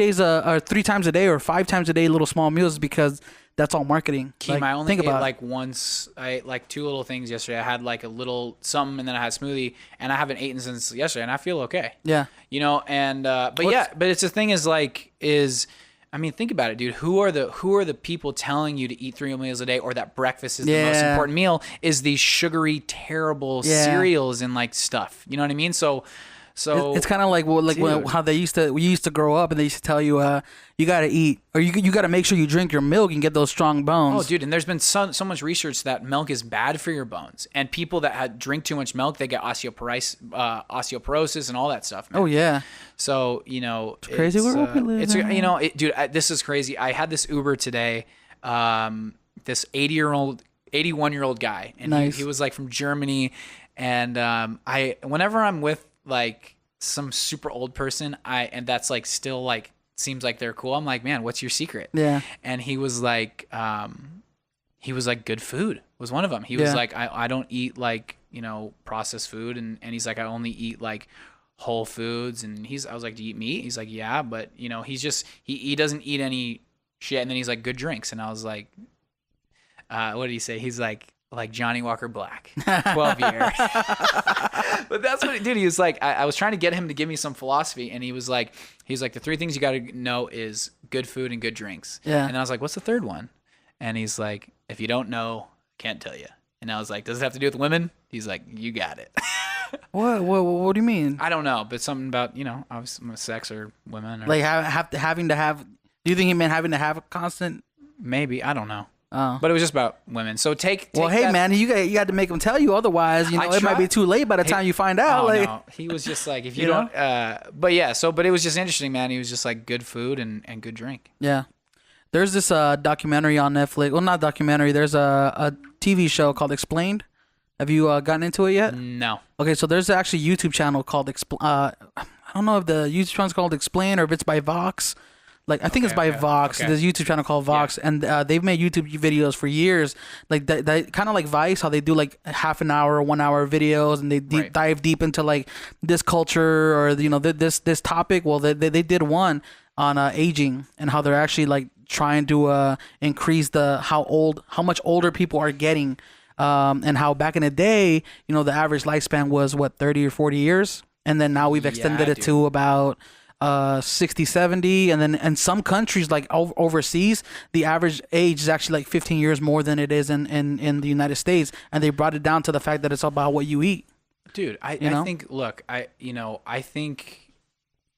times a day or 5 times a day, little small meals, because that's all marketing. Keem, I only ate like once. I ate like 2 little things yesterday. I had like a little something, and then I had a smoothie, and I haven't eaten since yesterday, and I feel okay. Yeah. But it's the thing I mean, think about it, dude. Who are the people telling you to eat 3 meals a day, or that breakfast is the most important meal? Is these sugary, terrible cereals and like stuff? You know what I mean? So it's kind of like how we used to grow up, and they used to tell you you got to eat, or you got to make sure you drink your milk and get those strong bones. Oh, dude, and there's been so much research that milk is bad for your bones, and people that drink too much milk, they get osteoporosis and all that stuff, man. Oh yeah. So it's crazy world we live in. Dude, this is crazy. I had this Uber today, this 81-year-old guy, and nice. he was like from Germany, and whenever I'm with like some super old person, and that's like still like seems like they're cool, I'm like, man, what's your secret? Yeah. And he was like good food was one of them. He was like, I don't eat like processed food, and he's like, I only eat like whole foods. And I was like, do you eat meat? He's like, yeah, but he's just he doesn't eat any shit. And then he's like, good drinks. And I was like, what did he say? He's like Johnny Walker Black, 12 year. But that's what, dude, he was like, I was trying to get him to give me some philosophy, and he was like, the 3 things you got to know is good food and good drinks. Yeah. And I was like, what's the third one? And he's like, if you don't know, can't tell you. And I was like, does it have to do with women? He's like, you got it. What do you mean? I don't know, but something about, obviously sex or women. Or, like having to have, do you think he meant having to have a constant? Maybe, I don't know. Oh. But it was just about women. So take well, hey that. man, you got to make him tell you, otherwise, it might be too late by the time you find out. Oh, like, no. He was just like, if you don't. But yeah, but it was just interesting, man. He was just like good food and good drink. Yeah, there's this documentary on Netflix. Well, not documentary. There's a TV show called Explained. Have you gotten into it yet? No. Okay, so there's actually a YouTube channel called I don't know if the YouTube channel is called Explain or if it's by Vox. Like, I think it's by Vox. Okay. There's a YouTube channel called Vox, and they've made YouTube videos for years. Like, that kind of like Vice, how they do like half an hour or 1 hour videos, and they dive deep into like this culture or this topic. Well, they did one on aging and how they're actually like trying to increase how much older people are getting, and how back in the day, the average lifespan was 30 or 40 years, and then now we've extended it to about 60, 70, and then in some countries like overseas, the average age is actually like 15 years more than it is in the United States, and they brought it down to the fact that it's about what you eat. Dude, I think, look, I think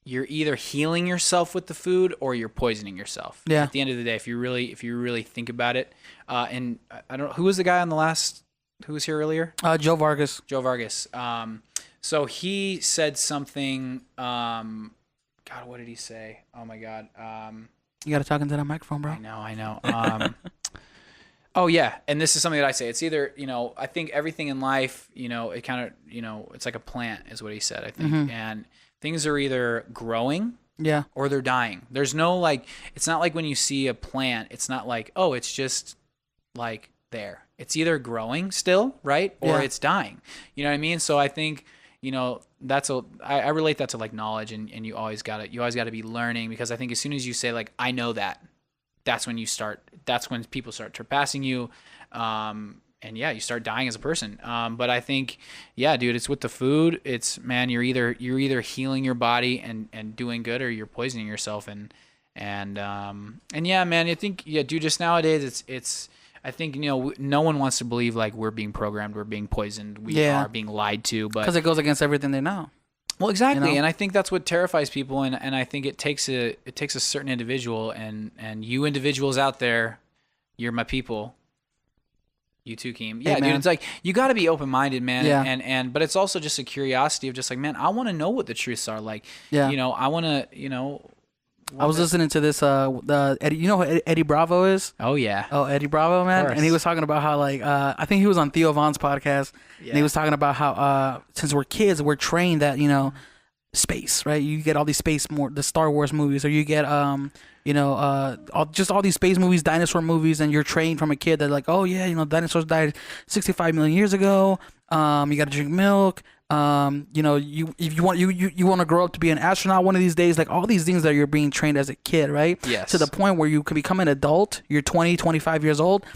you're either healing yourself with the food or you're poisoning yourself. Yeah. At the end of the day, if you really think about it, and I don't know, who was the guy on the last, who was here earlier? Joe Vargas. So he said something, God, what did he say? Oh my God. You got to talk into that microphone, bro. I know. Oh yeah. And this is something that I say. It's either, I think everything in life, it kind of, it's like a plant is what he said, I think. Mm-hmm. And things are either growing or they're dying. There's no it's not like when you see a plant, it's not like, oh, it's just like it's either growing still, right? Or it's dying. You know what I mean? So I think, I relate that to like knowledge, and you always gotta be learning, because I think as soon as you say like I know that, that's when people start surpassing you, and yeah, you start dying as a person. But I think, yeah, dude, it's with the food. It's, man, you're either healing your body and doing good, or you're poisoning yourself. And yeah, man, I think, yeah, dude, just nowadays it's I think, no one wants to believe like we're being programmed, we're being poisoned, we are being lied to, but because it goes against everything they know. Well, exactly, and I think that's what terrifies people, and I think it takes a certain individual, and you individuals out there, you're my people. You too, Keem. Yeah, dude, it's like you got to be open-minded, man. Yeah. And but it's also just a curiosity of just like, man, I want to know what the truths are. Like, I want to, I was listening to this Eddie, you know who Eddie Bravo is? Oh yeah. Oh, Eddie Bravo, man. And he was talking about how like I think he was on Theo Von's podcast, and he was talking about how since we're kids, we're trained that, space, right? You get all these the Star Wars movies, or you get just all these space movies, dinosaur movies, and you're trained from a kid that like, oh yeah, dinosaurs died 65 million years ago. You got to drink milk. If you want to grow up to be an astronaut one of these days, like all these things that you're being trained as a kid, right? Yes. To the point where you can become an adult, you're 20, 25 years old,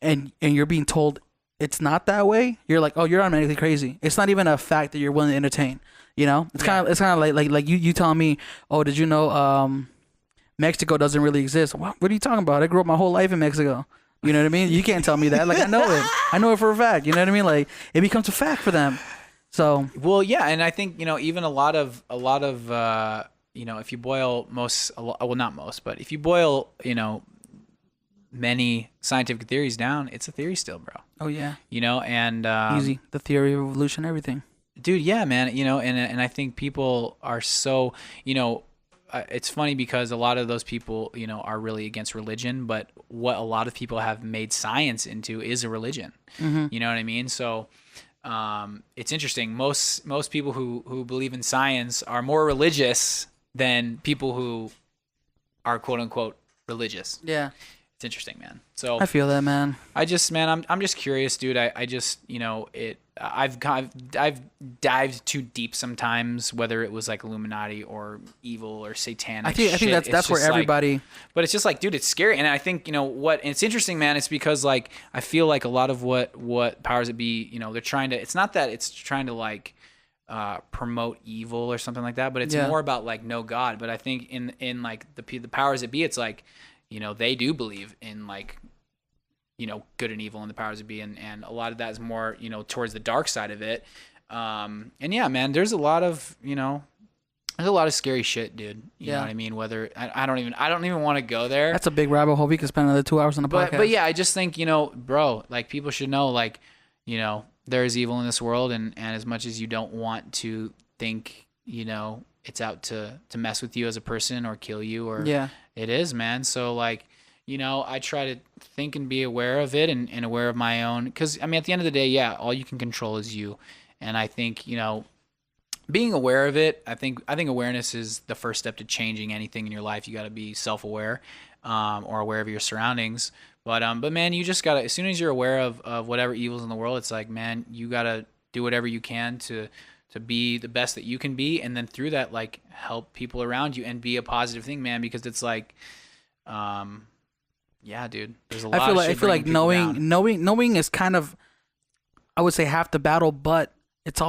and you're being told it's not that way. You're like, oh, you're automatically crazy. It's not even a fact that you're willing to entertain. It's kind of like you telling me, oh, did you know Mexico doesn't really exist? What are you talking about? I grew up my whole life in Mexico. You know what I mean? You can't tell me that. Like, I know it. I know it for a fact. You know what I mean? Like, it becomes a fact for them. So. Well, yeah, and I think even a lot of if you boil not most, but if you boil many scientific theories down, it's a theory still, bro. Oh yeah. And easy, the theory of evolution, everything. Dude, yeah, man. And I think people are so it's funny because a lot of those people, are really against religion, but what a lot of people have made science into is a religion. Mm-hmm. You know what I mean? So it's interesting. Most people who believe in science are more religious than people who are quote unquote religious. Yeah. It's interesting, man. So I feel that, man. I'm just curious, dude. I just, I've dived too deep sometimes, whether it was like Illuminati or evil or satanic. I think that's where everybody. But it's just like, dude, it's scary. And I think what, and it's interesting, man. It's because like I feel like a lot of what powers that be, they're trying to. It's not that it's trying to like promote evil or something like that, but it's more about like no God. But I think in like the powers that be, it's like, they do believe in like, good and evil and the powers that be, and a lot of that is more, towards the dark side of it. And yeah, man, there's a lot of scary shit, dude. You know what I mean? Whether I don't even want to go there. That's a big rabbit hole. We could spend another 2 hours on the podcast. But yeah, I just think, bro, like people should know, like, there is evil in this world, and as much as you don't want to think, it's out to mess with you as a person or kill you, or it is, man. So like, I try to think and be aware of it and aware of my own, because I mean, at the end of the day, all you can control is you. And I think, being aware of it, I think awareness is the first step to changing anything in your life. You got to be self-aware, or aware of your surroundings. But man, you just gotta, as soon as you're aware of whatever evil's in the world, it's like, man, you gotta do whatever you can to be the best that you can be, and then through that, like, help people around you and be a positive thing, man. Because it's like, yeah, dude, there's a lot. I feel like knowing is kind of, I would say, half the battle, but it's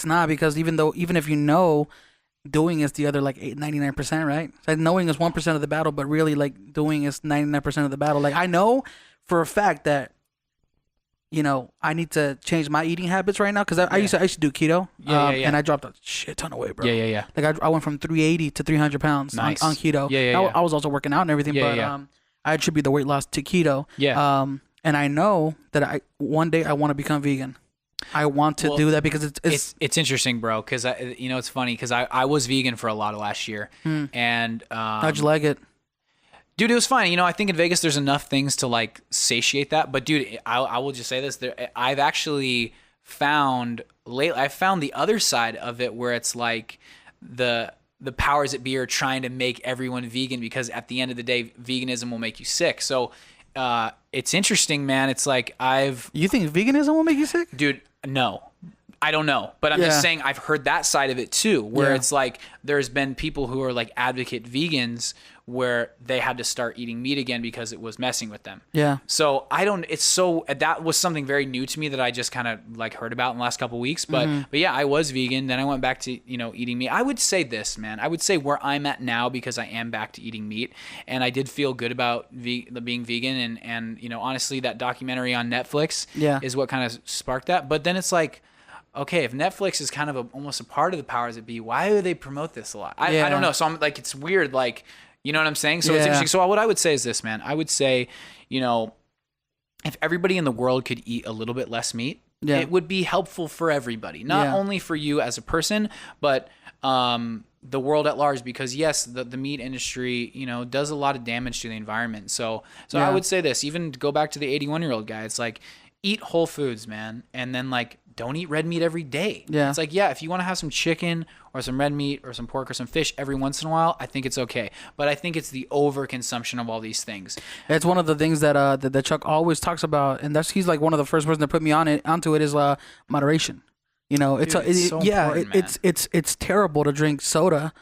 not, because even if you know, doing is the other like 99%, right? So knowing is 1% of the battle, but really like doing is 99% of the battle. Like I know for a fact that, I need to change my eating habits right now, because I used to do keto, and I dropped a shit ton of weight, bro. Yeah. Like I went from 380 to 300 pounds on keto. I was also working out and everything, but I attribute the weight loss to keto. And I know that one day I want to become vegan. I want to do that because it's interesting, bro. Because it's funny because I was vegan for a lot of last year, and how'd you like it? Dude, it was fine. I think in Vegas there's enough things to like satiate that. But dude, I will just say this: I've actually found the other side of it, where it's like the powers that be are trying to make everyone vegan, because at the end of the day, veganism will make you sick. So it's interesting, man. It's like You think veganism will make you sick? Dude, no. I don't know, but I'm just saying I've heard that side of it too, where it's like there's been people who are like advocate vegans where they had to start eating meat again because it was messing with them. Yeah. So that was something very new to me that I just kind of like heard about in the last couple of weeks. But yeah, I was vegan. Then I went back to, eating meat. I would say this, man. I would say where I'm at now, because I am back to eating meat, and I did feel good about being vegan. And honestly, that documentary on Netflix is what kind of sparked that. But then it's like, okay, if Netflix is kind of almost a part of the powers that be, why do they promote this a lot? I don't know. So I'm like, it's weird. Like, you know what I'm saying? So it's interesting. So what I would say is this, man. I would say, if everybody in the world could eat a little bit less meat, it would be helpful for everybody. Not only for you as a person, but the world at large. Because yes, the meat industry, does a lot of damage to the environment. So I would say this, even to go back to the 81-year-old guy, it's like, eat whole foods, man. And then like, don't eat red meat every day. Yeah. It's like, if you want to have some chicken or some red meat or some pork or some fish every once in a while, I think it's okay. But I think it's the overconsumption of all these things. It's one of the things that Chuck always talks about, and he's like one of the first person to put me onto it is moderation. It's terrible to drink soda,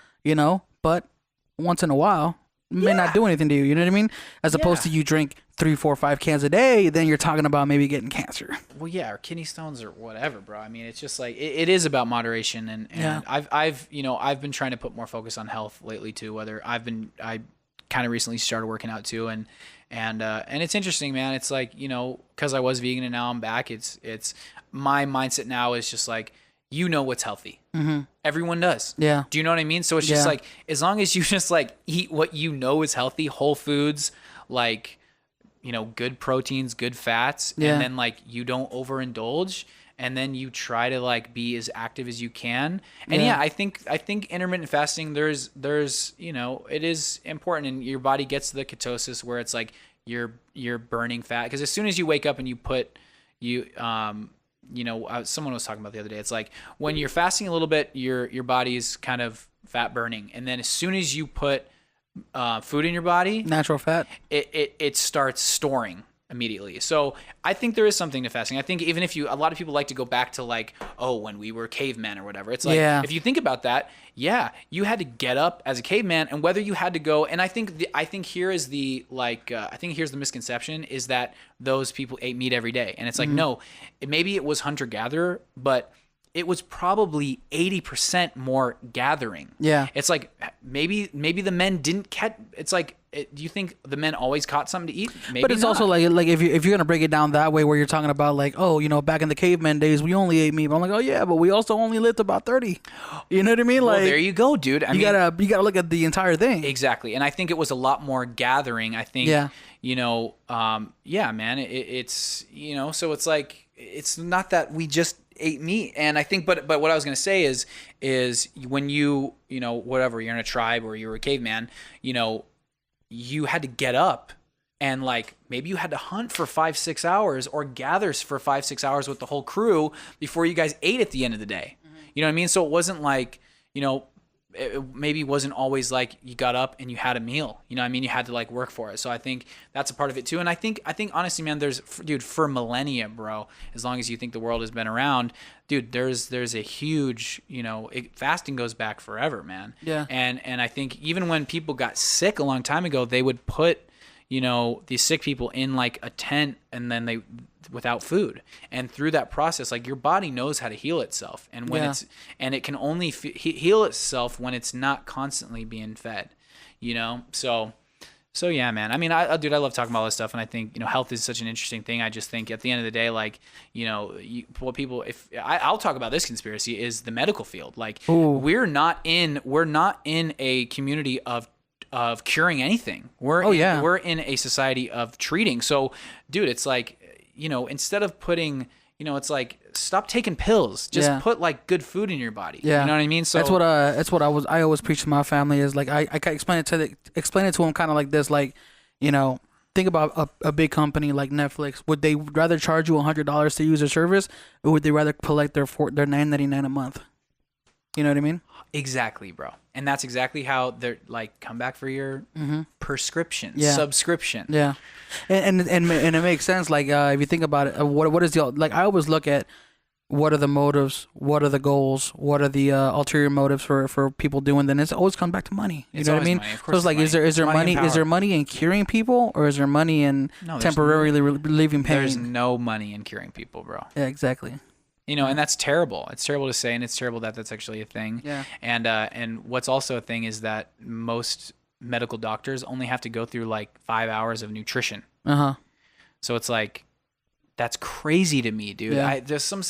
but once in a while it may not do anything to you. You know what I mean? As opposed to you drink 3, 4, 5 cans a day, then you're talking about maybe getting cancer. Well, or kidney stones or whatever, bro. I mean, it's just like it is about moderation, and I've been trying to put more focus on health lately too. I kind of recently started working out too, and it's interesting, man. It's like, because I was vegan and now I'm back. It's my mindset now is just like, what's healthy. Mm-hmm. Everyone does. Yeah. Do you know what I mean? So it's just like, as long as you just like eat what is healthy, whole foods, like, good proteins, good fats, and then like you don't overindulge, and then you try to like be as active as you can. And I think intermittent fasting, there's it is important, and your body gets to the ketosis where it's like you're burning fat, because as soon as you wake up and you put someone was talking about the other day, it's like when you're fasting a little bit, your body's kind of fat burning, and then as soon as you put food in your body, natural fat, it starts storing immediately. So I think there is something to fasting. I think even if a lot of people like to go back to like, when we were cavemen or whatever, it's like, if you think about that, you had to get up as a caveman, and whether you had to go, and I think here's the misconception is that those people ate meat every day, and it's like, no, maybe it was hunter-gatherer, but it was probably 80% more gathering. Yeah. It's like, maybe the men didn't catch, it's like, do you think the men always caught something to eat? Maybe but it's not. Also like if you're going to break it down that way, where you're talking about like, back in the caveman days, we only ate meat. But I'm like, but we also only lived about 30. You know what I mean? Like, there you go, dude. You gotta look at the entire thing. Exactly. And I think it was a lot more gathering. I think, man, it's, so it's like, it's not that we just ate meat. And I think, but what I was going to say is when whatever, you're in a tribe or you're a caveman, you had to get up and like, maybe you had to hunt for 5-6 hours or gather for 5-6 hours with the whole crew before you guys ate at the end of the day. You know what I mean? So it wasn't like, it maybe wasn't always like you got up and you had a meal. You know what I mean? You had to like work for it. So I think that's a part of it too. And I think honestly, man, for millennia, bro, as long as you think the world has been around, dude, there's a huge, fasting goes back forever, man. Yeah. And I think even when people got sick a long time ago, they would put, these sick people in like a tent, and then without food, and through that process, like, your body knows how to heal itself, and when it can only heal itself when it's not constantly being fed, so yeah, man. I mean, I love talking about all this stuff, and I think health is such an interesting thing. I just think at the end of the day, like, I'll talk about this conspiracy is the medical field. Like, we're not in a community of curing anything. We're in a society of treating. So, dude, it's like, instead of putting, it's like, stop taking pills. Just put like good food in your body. Yeah. You know what I mean? So that's what I always preach to my family is like, I explain it to them kind of like this, like, think about a big company like Netflix. Would they rather charge you $100 to use their service, or would they rather collect their $9.99 a month? You know what I mean? Exactly, bro. And that's exactly how they're like, come back for your prescription, subscription. Yeah. And it makes sense. Like, if you think about it, what is the, like, I always look at, what are the motives, what are the goals, what are the ulterior motives for people doing, then it always comes back to money. You know what I mean? So it's like, is there money in curing people, or is there money in temporarily relieving pain? There's no money in curing people, bro. Yeah, exactly. You know, and that's terrible. It's terrible to say, and it's terrible that that's actually a thing. Yeah. And what's also a thing is that most medical doctors only have to go through like 5 hours of nutrition. So it's like, that's crazy to me, dude. Yeah. There's some.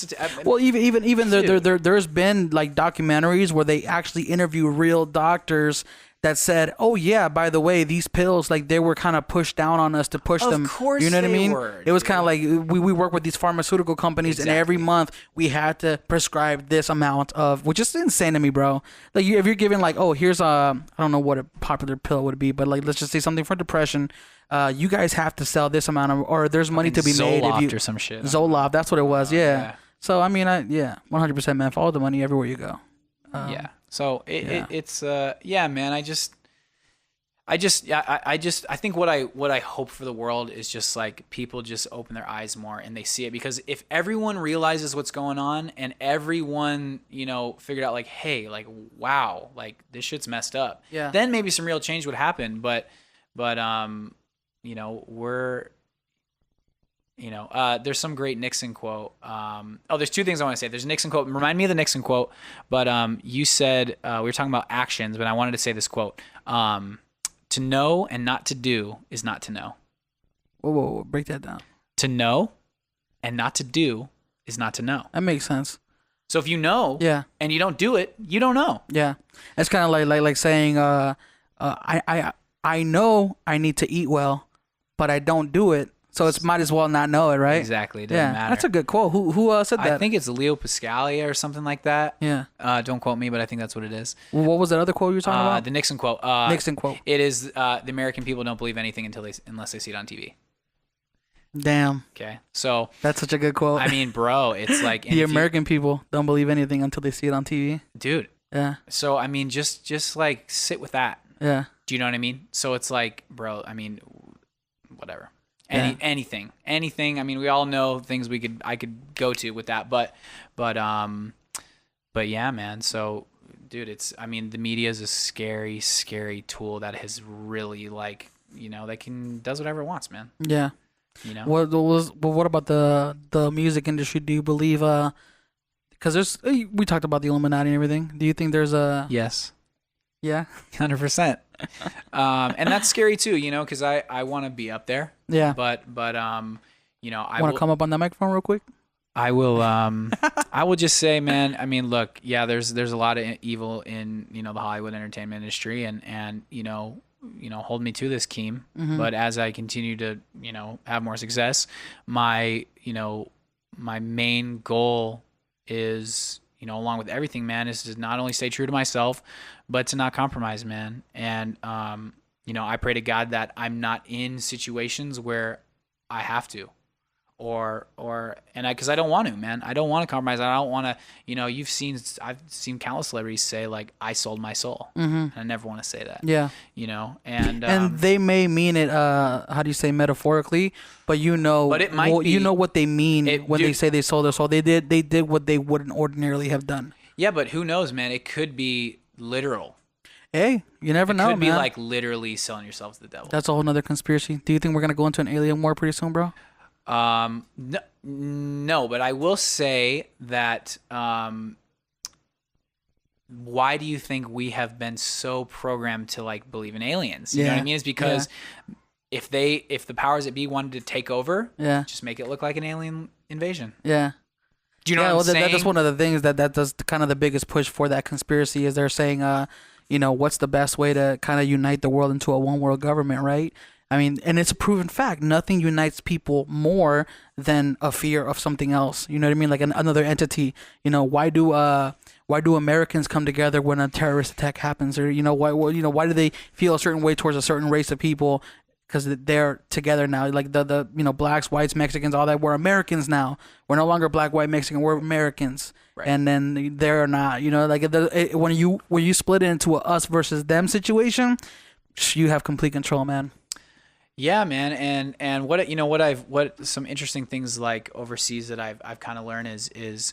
Well, even there's been like documentaries where they actually interview real doctors that said, "Oh yeah, by the way, these pills, like, they were kind of pushed down on us to push them." Of course, you know what I they mean? were, it was kind of like we work with these pharmaceutical companies, and every month we had to prescribe this amount of, which is insane to me, bro. Like, if you're giving like, oh, here's I don't know what a popular pill would be, but like, let's just say something for depression. You guys have to sell this amount of, or there's money to be made if you or some shit. Zoloft, that's what it was. Yeah. So I mean, 100%, man. Follow the money everywhere you go. Yeah. So it's man. I think what I hope for the world is just like people just open their eyes more and they see it, because if everyone realizes what's going on and everyone, you know, figured out like, hey, like, wow, like this shit's messed up. Yeah. Then maybe some real change would happen. But you know, there's some great Nixon quote. There's two things I want to say. There's a Nixon quote. Remind me of the Nixon quote. But you said we were talking about actions, but I wanted to say this quote. To know and not to do is not to know. Whoa, break that down. To know and not to do is not to know. That makes sense. So if you know, and you don't do it, you don't know. Yeah, it's kind of like saying, I know I need to eat well, but I don't do it. So it's might as well not know it, right? Exactly. It doesn't matter. That's a good quote. Who said that? I think it's Leo Pascalia or something like that. Yeah. Don't quote me, but I think that's what it is. Well, what was that other quote you were talking about? The Nixon quote. Nixon quote. It is the American people don't believe anything unless they see it on TV. Damn. Okay. So that's such a good quote. I mean, bro, it's like the American people don't believe anything until they see it on TV. Dude. Yeah. So I mean, just like sit with that. Yeah. Do you know what I mean? So it's like, bro, I mean, whatever. Anything. I mean, we all know things I could go to with that, but yeah, man. So, dude, the media is a scary, scary tool that has really, like, you know, does whatever it wants, man. Yeah. You know. What about the music industry? Do you believe? Because we talked about the Illuminati and everything. Do you think there's a yes? Yeah. 100%. And that's scary too, you know, because I want to be up there. Yeah. But you know, I want to come up on that microphone real quick. I will. I will just say, man. I mean, look, yeah. There's a lot of evil in, you know, the Hollywood entertainment industry, and you know, hold me to this, Keem. Mm-hmm. But as I continue to, you know, have more success, my main goal is, you know, along with everything, man, is to not only stay true to myself, but to not compromise, man. And, you know, I pray to God that I'm not in situations where I have to, because I don't want to, man. I don't want to compromise. I don't want to, you know, I've seen countless celebrities say, like, I sold my soul. Mm-hmm. And I never want to say that. Yeah. You know, and they may mean it, how do you say, metaphorically, but you know, but it might be, you know what they mean when they say they sold their soul. They did what they wouldn't ordinarily have done. Yeah, but who knows, man? It could be literal. Hey, you never know, man. It could be like literally selling yourself to the devil. That's a whole nother conspiracy. Do you think we're gonna go into an alien war pretty soon, bro? No, but I will say that why do you think we have been so programmed to, like, believe in aliens? You know what I mean? It's because if the powers that be wanted to take over, just make it look like an alien invasion. Yeah. Do you know what I'm saying? That's one of the things that does kind of the biggest push for that conspiracy is they're saying, you know, what's the best way to kind of unite the world into a one world government, right? I mean, and it's a proven fact. Nothing unites people more than a fear of something else. You know what I mean? Like another entity. You know, why do Americans come together when a terrorist attack happens? Or, you know, why do they feel a certain way towards a certain race of people? Because they're together now. Like the you know, blacks, whites, Mexicans, all that. We're Americans now. We're no longer black, white, Mexican. We're Americans. Right. And then they're not. You know, like when you split it into a us versus them situation, you have complete control, man. Yeah, man, and what some interesting things like overseas that I've kind of learned is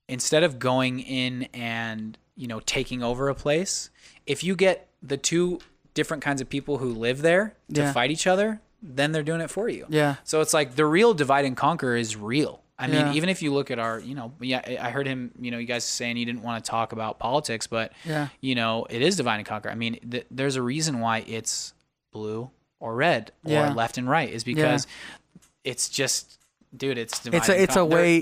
instead of going in and taking over a place, if you get the two different kinds of people who live there to fight each other, then they're doing it for you. Yeah. So it's like the real divide and conquer is real. I mean, Yeah. even if you look at our, I heard him, you guys saying you didn't want to talk about politics, but Yeah. it is divide and conquer. I mean, there's a reason why it's blue or red or Yeah. left and right is because it's just, dude, it's divide and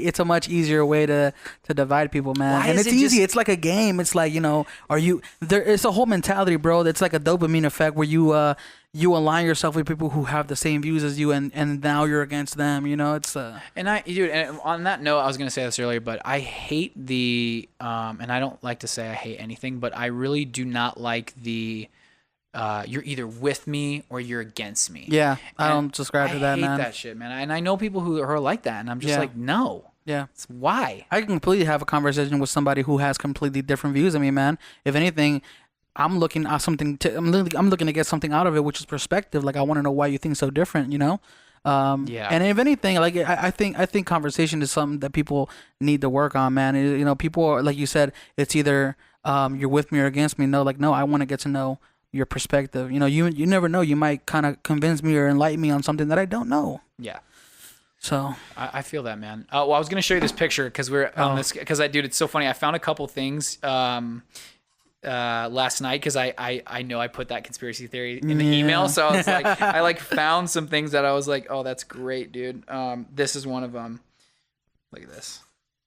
It's a much easier way to divide people, man. Why And is it's it easy. just- It's like a game. It's like, it's a whole mentality, bro. It's like a dopamine effect where you align yourself with people who have the same views as you, and now you're against them. It's And on that note, I was going to say this earlier, but I hate and I don't like to say I hate anything, but I really do not like you're either with me or you're against me. yeah. I And don't subscribe to that, I hate man. that shit, man. And I know people who are like that, and I'm just like, no. Yeah. It's why? I can completely have a conversation with somebody who has completely different views. I mean, man, if anything, I'm looking at something. I'm looking to get something out of it, which is perspective. Like, I want to know why you think so different. Yeah. And if anything, like I think conversation is something that people need to work on, man. People are, like you said, it's either you're with me or against me. No, I want to get to know your perspective. You never know. You might kind of convince me or enlighten me on something that I don't know. Yeah. So I feel that, man. Well, I was gonna show you this picture because we're on this. Because dude, it's so funny. I found a couple things last night because I know I put that conspiracy theory in the email, so I was like, I found some things that I was like, oh, that's great, dude. This is one of them. Look at this.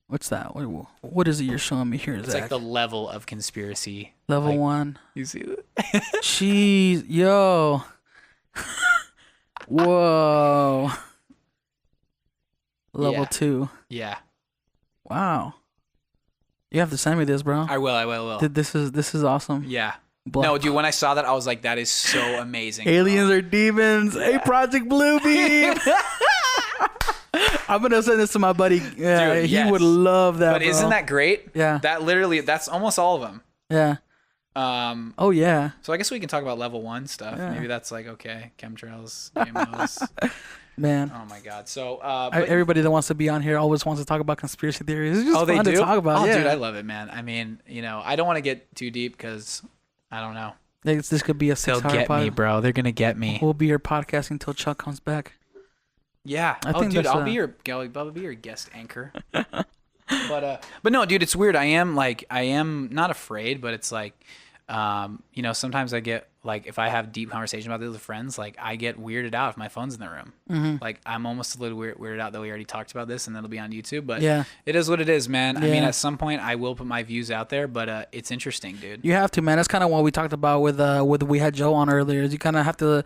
what's that? What is it you're showing me here, It's Zach? like the level of conspiracy. Level like, 1. You see it? Jeez, yo. Whoa. Level Yeah. 2. Yeah, Wow. You have to send me this, bro. I will. This is awesome. Yeah. Black- No, dude, when I saw that, I was like, that is so amazing. Aliens are demons. Hey, Project Bluebeam. I'm gonna send this to my buddy. Yeah, Dude, he yes. would love that. But bro. isn't that great? Yeah. That's almost all of them. Yeah. Oh yeah. So I guess we can talk about level 1 stuff. Yeah. Maybe that's like, okay, chemtrails, GMOs. Man. Oh my God. So, but, Everybody that wants to be on here always wants to talk about conspiracy theories. It's just they fun do? to talk about. Oh, yeah. dude, I love it, man. I mean, I don't want to get too deep because I don't know. This could be a 6-hour They'll get me, podcast. bro. They're gonna get me. We'll be here podcasting until Chuck comes back. Yeah. I think dude, that's, I'll be your guest anchor. But no, dude, it's weird. I am not afraid, but it's like, sometimes I get like, if I have deep conversation about this with friends, like I get weirded out if my phone's in the room. Mm-hmm. Like I'm almost a little weirded out that we already talked about this and that'll be on YouTube, but Yeah. it is what it is, man. I mean, Yeah. at some point I will put my views out there, but it's interesting, dude. You have to, man. That's kind of what we talked about with we had Joe on earlier. Is you kind of have to,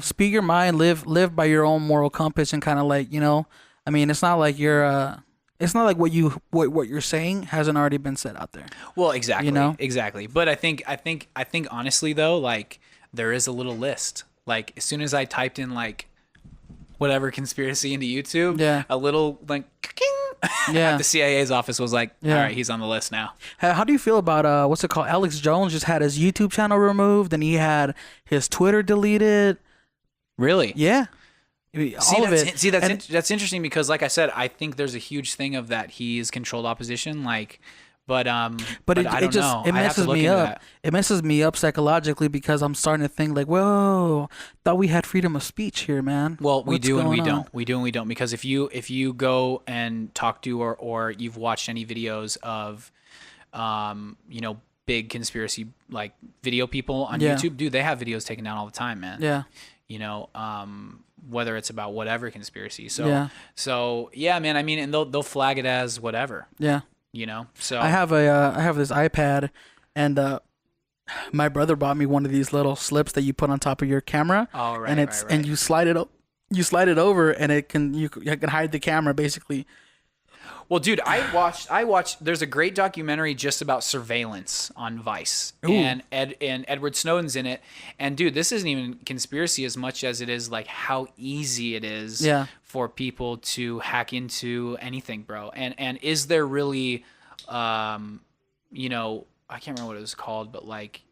speak your mind, live by your own moral compass, and kind of like, I mean, it's not like you're it's not like what you're saying hasn't already been said out there. Well, exactly, Exactly. But I think honestly though, like there is a little list. Like as soon as I typed in like whatever conspiracy into YouTube, Yeah. a little like Yeah. the CIA's office was like, Yeah. all right, he's on the list now. How do you feel about what's it called? Alex Jones just had his YouTube channel removed, and he had his Twitter deleted. Really? Yeah. All of it. That's interesting because, like I said, I think there's a huge thing of that he's controlled opposition. Like, but I don't know. It I have to messes look me into up. that. It messes me up psychologically because I'm starting to think like, whoa, thought we had freedom of speech here, man. Well, we What's do and we going on? don't. We do and we don't because if you go and talk to or you've watched any videos of, big conspiracy like video people on Yeah. YouTube, dude, they have videos taken down all the time, man. Yeah. Whether it's about whatever conspiracy. So Yeah. yeah, man. I mean, and they'll flag it as whatever. Yeah. So I have this iPad, and my brother bought me one of these little slips that you put on top of your camera. Oh, right, and it's right. and you slide it over, and you can hide the camera basically. Well, dude, I watched. There's a great documentary just about surveillance on Vice, Ooh. and Edward Snowden's in it. And dude, this isn't even conspiracy as much as it is like how easy it is Yeah. for people to hack into anything, bro. And is there really, I can't remember what it was called, but like,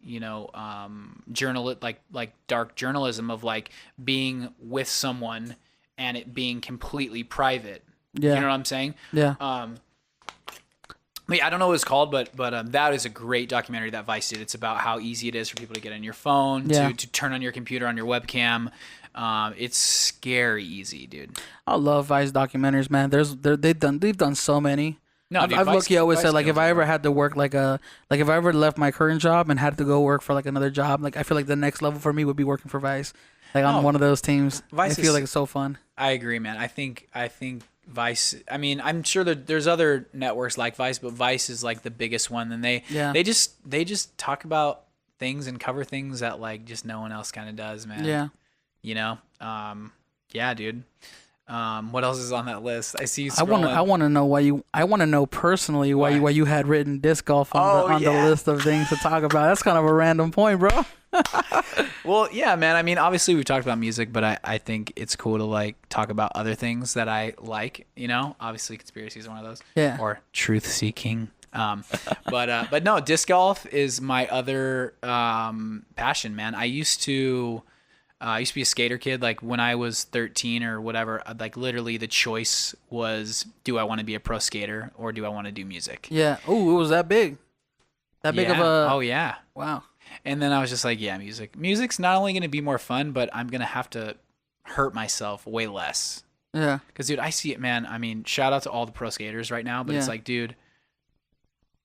journal, like dark journalism of like being with someone and it being completely private. Yeah. You know what I'm saying? Yeah. I don't know what it's called, but that is a great documentary that Vice did. It's about how easy it is for people to get on your phone, to turn on your computer, on your webcam. It's scary easy, dude. I love Vice documentaries, man. They've done so many. No, I've looked. Always said like if I ever had to work if I ever left my current job and had to go work for like another job, like I feel like the next level for me would be working for Vice. Like I'm one of those teams. Vice I feel like it's so fun. I agree, man. I think Vice. I mean, I'm sure there's other networks like Vice, but Vice is like the biggest one. And they just talk about things and cover things that like just no one else kind of does, man. Yeah. Yeah, dude. What else is on that list? I see you scrolling. I want to know why you. I want to know personally why you had written disc golf on the list of things to talk about. That's kind of a random point, bro. Well, yeah, man. I mean, obviously we've talked about music, but I think it's cool to like talk about other things that I like. Obviously conspiracy is one of those. Yeah. Or truth seeking. But no, disc golf is my other passion, man. I used to be a skater kid. Like when I was 13 or whatever, like literally the choice was, do I want to be a pro skater or do I want to do music? Yeah. Oh, it was that big. That big of a. Oh yeah. Wow. And then I was just like, yeah, music. Music's not only going to be more fun, but I'm going to have to hurt myself way less. Yeah. Because, dude, I see it, man. I mean, shout out to all the pro skaters right now, but it's like, dude,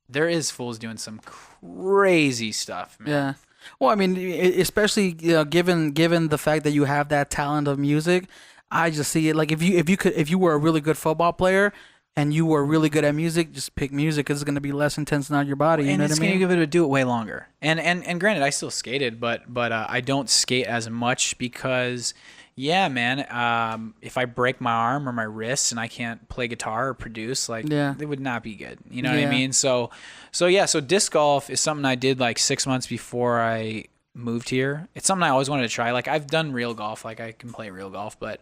there is fools doing some crazy stuff, man. Yeah. Well, I mean, especially given the fact that you have that talent of music, I just see it like if you were a really good football player and you were really good at music, just pick music because it's going to be less intense on your body. You know what I mean? And it's going to give it to do it way longer. And granted, I still skated, but I don't skate as much because, yeah, man, if I break my arm or my wrist and I can't play guitar or produce, like, it would not be good. You know what I mean? So disc golf is something I did like 6 months before I moved here. It's something I always wanted to try. Like I've done real golf, like I can play real golf, but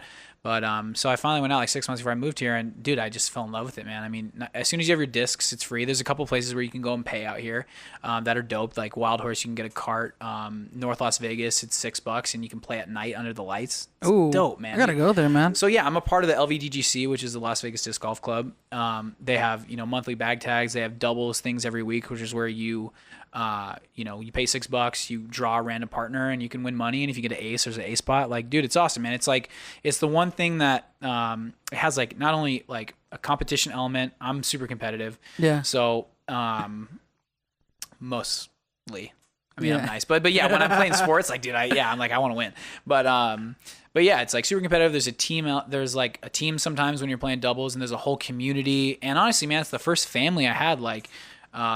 so I finally went out like 6 months before I moved here, and dude, I just fell in love with it, man. I mean, as soon as you have your discs, it's free. There's a couple places where you can go and pay out here that are dope. Like Wild Horse, you can get a cart. North Las Vegas, it's $6, and you can play at night under the lights. It's dope, man. I gotta go there, man. So yeah, I'm a part of the LVDGC, which is the Las Vegas Disc Golf Club. They have monthly bag tags. They have doubles things every week, which is where you you pay $6, you draw a random partner, and you can win money. And if you get an ace, there's an ace spot. Like, dude, it's awesome, man. It's like, it's the one thing that it has like not only like a competition element. I'm super competitive. Yeah. So mostly, I mean, I'm nice, but yeah, when I'm playing sports, like, dude, I'm like, I want to win. But yeah, it's like super competitive. There's a team. There's like a team sometimes when you're playing doubles, and there's a whole community. And honestly, man, it's the first family I had. Like,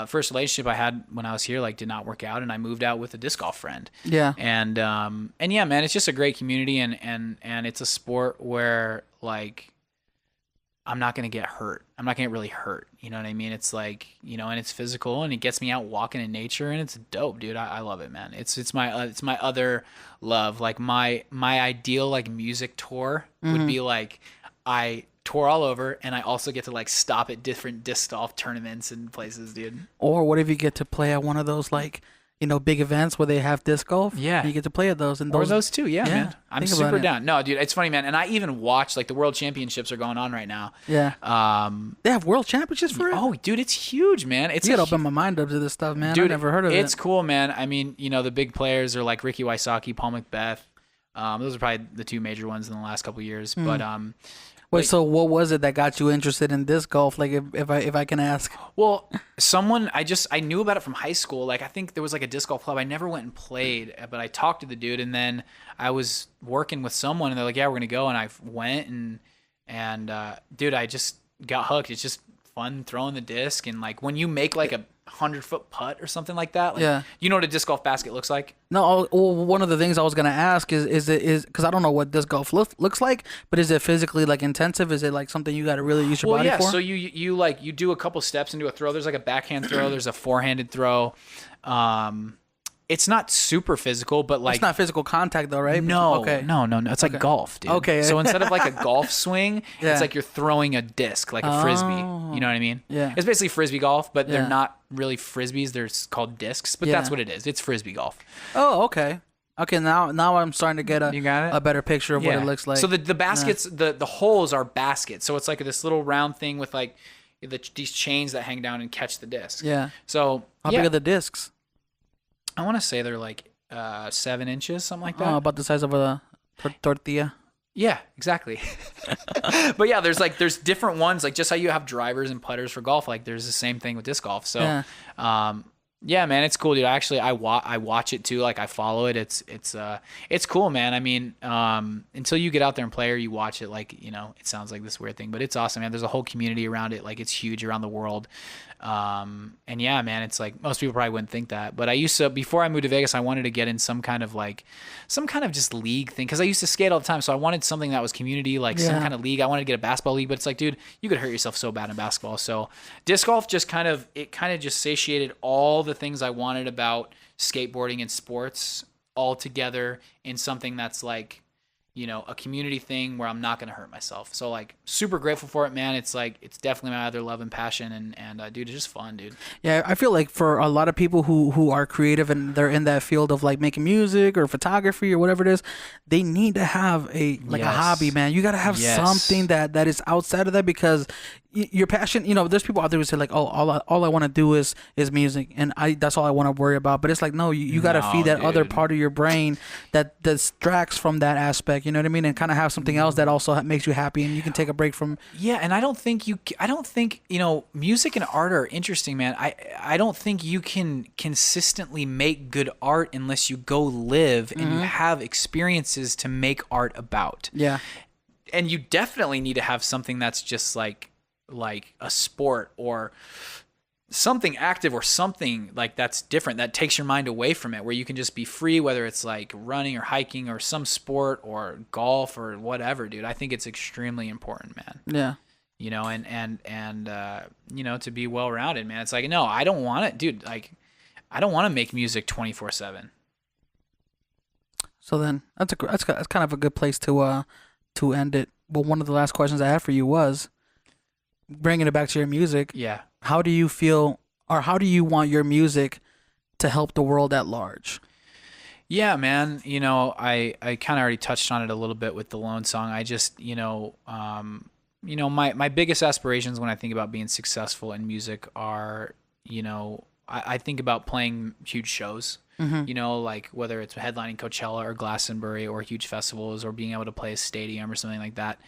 first relationship I had when I was here, like, did not work out, and I moved out with a disc golf friend. Yeah. And yeah, man, it's just a great community, and it's a sport where like I'm not gonna get hurt. I'm not gonna get really hurt. You know what I mean? It's like, and it's physical, and it gets me out walking in nature, and it's dope, dude. I love it, man. It's my other love. Like my ideal like music tour would be like I tour all over, and I also get to like stop at different disc golf tournaments and places, dude. Or what if you get to play at one of those like big events where they have disc golf? Yeah, you get to play at those, and those too. Yeah, man, I'm super down. No, dude, it's funny, man. And I even watch like the World Championships are going on right now. Yeah. They have World Championships for it. Oh, dude, it's huge, man. It's you gotta open my mind up to this stuff, man. Dude, I've never heard of it. It's cool, man. I mean, the big players are like Ricky Wysocki, Paul Macbeth. Those are probably the two major ones in the last couple of years. But wait, so what was it that got you interested in disc golf? Like, if I can ask. Well, I knew about it from high school. Like, I think there was like a disc golf club. I never went and played, but I talked to the dude, and then I was working with someone, and they're like, "Yeah, we're gonna go," and I went, and dude, I just got hooked. It's just fun throwing the disc, and like when you make like a 100-foot putt or something like that. Like, you know what a disc golf basket looks like? No. Well, one of the things I was gonna ask is because I don't know what disc golf looks like, but is it physically like intensive? Is it like something you got to really use your body for? So you do a couple steps into a throw. There's like a backhand throw. There's a forehanded throw. It's not super physical, but like it's not physical contact though, right? No, Okay. no. It's like golf, dude. Okay. So instead of like a golf swing, Yeah. it's like you're throwing a disc, like a frisbee. You know what I mean? Yeah. It's basically frisbee golf, but Yeah. they're not really frisbees. They're called discs, but that's Yeah. what it is. It's frisbee golf. Oh, okay. Okay, now I'm starting to get You got it? a better picture of what it looks like. So the baskets, the holes are baskets. So it's like this little round thing with like these chains that hang down and catch the disc. Yeah. So How big are the discs? I want to say they're like 7 inches, something like that. Oh, about the size of a tortilla. Yeah, exactly. But yeah, there's different ones, like just how you have drivers and putters for golf, like there's the same thing with disc golf. So yeah, man, it's cool, dude. Actually, I watch it too. Like I follow it. It's cool, man. I mean, until you get out there and play or you watch it, like, you know, it sounds like this weird thing, but it's awesome, man. There's a whole community around it. Like it's huge around the world. And yeah, man, it's like most people probably wouldn't think that, but I used to, before I moved to Vegas, I wanted to get in some kind of just league thing. Cause I used to skate all the time. So I wanted something that was community, like some kind of league. I wanted to get a basketball league, but it's like, dude, you could hurt yourself so bad in basketball. So disc golf just kind of just satiated all the things I wanted about skateboarding and sports all together in something that's like, you know, a community thing where I'm not going to hurt myself. So like super grateful for it, man. It's like, it's definitely my other love and passion. And dude, it's just fun, dude. Yeah. I feel like for a lot of people who are creative and they're in that field of like making music or photography or whatever it is, they need to have a hobby, man. You got to have something that is outside of that, because your passion, you know, there's people out there who say like, oh, all I want to do is music, and that's all I want to worry about. But it's like, no, you got to feed that other part of your brain that distracts from that aspect, you know what I mean, and kind of have something else that also makes you happy and you can take a break from. Yeah, and I don't think you know, music and art are interesting, man. I don't think you can consistently make good art unless you go live and you have experiences to make art about. Yeah. And you definitely need to have something that's just like a sport or something active or something like that's different, that takes your mind away from it, where you can just be free, whether it's like running or hiking or some sport or golf or whatever, dude. I think it's extremely important, man. Yeah. You know, and you know, to be well-rounded, man. It's like, no, I don't want it, dude. Like, I don't want to make music 24/7. So then that's kind of a good place to end it. Well, one of the last questions I had for you was, bringing it back to your music. Yeah. How do you feel, or how do you want your music to help the world at large? Yeah, man. You know, I kind of already touched on it a little bit with the Lone Song. I just, you know, my biggest aspirations when I think about being successful in music are, you know, I think about playing huge shows. You know, like whether it's headlining Coachella or Glastonbury or huge festivals, or being able to play a stadium or something like that.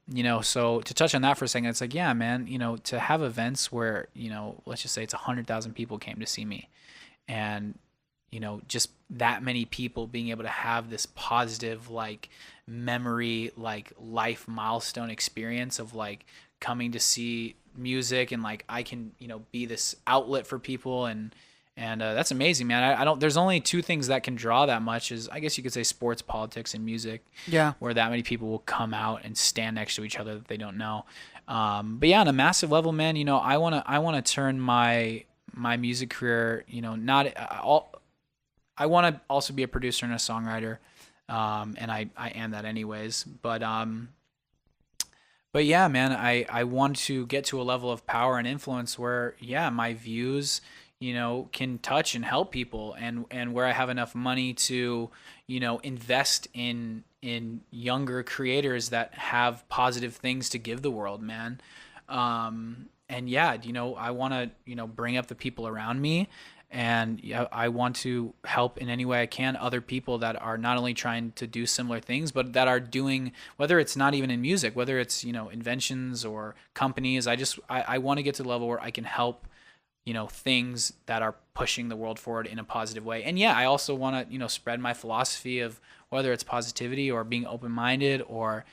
You know, so to touch on that for a second, it's like, yeah, man, you know, to have events where, you know, let's just say it's 100,000 people came to see me, and, you know, just that many people being able to have this positive, like, memory, like, life milestone experience of, like, coming to see music, and, like, I can, you know, be this outlet for people, and that's amazing, man. I don't. There's only two things that can draw that much, is, I guess you could say, sports, politics, and music. Yeah. Where that many people will come out and stand next to each other that they don't know. But yeah, on a massive level, man, you know, I wanna turn my music career, you know, I want to also be a producer and a songwriter, and I am that anyways. But yeah, man, I want to get to a level of power and influence where, yeah, my views, you know, can touch and help people, and where I have enough money to, you know, invest in younger creators that have positive things to give the world, man. And yeah, you know, I want to, you know, bring up the people around me, and I want to help in any way I can other people that are not only trying to do similar things, but that are doing, whether it's not even in music, whether it's, you know, inventions or companies. I want to get to the level where I can help, you know, things that are pushing the world forward in a positive way. And yeah, I also want to, you know, spread my philosophy of whether it's positivity or being open-minded or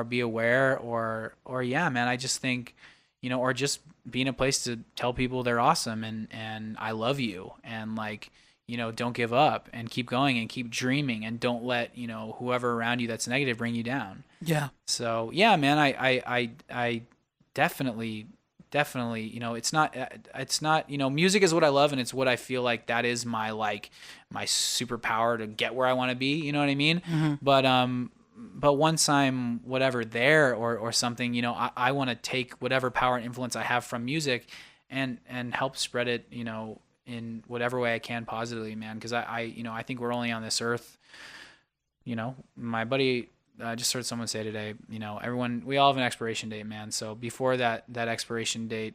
be aware or yeah, man, I just think, you know, or just being a place to tell people they're awesome and I love you, and, like, you know, don't give up and keep going and keep dreaming, and don't let, you know, whoever around you that's negative bring you down. Yeah. So yeah, man, I definitely definitely, it's not, music is what I love, and it's what I feel like that is my superpower to get where I want to be. You know what I mean? Mm-hmm. But once I'm whatever there or something, I want to take whatever power and influence I have from music and help spread it, in whatever way I can positively, man. Cause I think we're only on this earth, my buddy, I just heard someone say today, we all have an expiration date, man. So before that expiration date,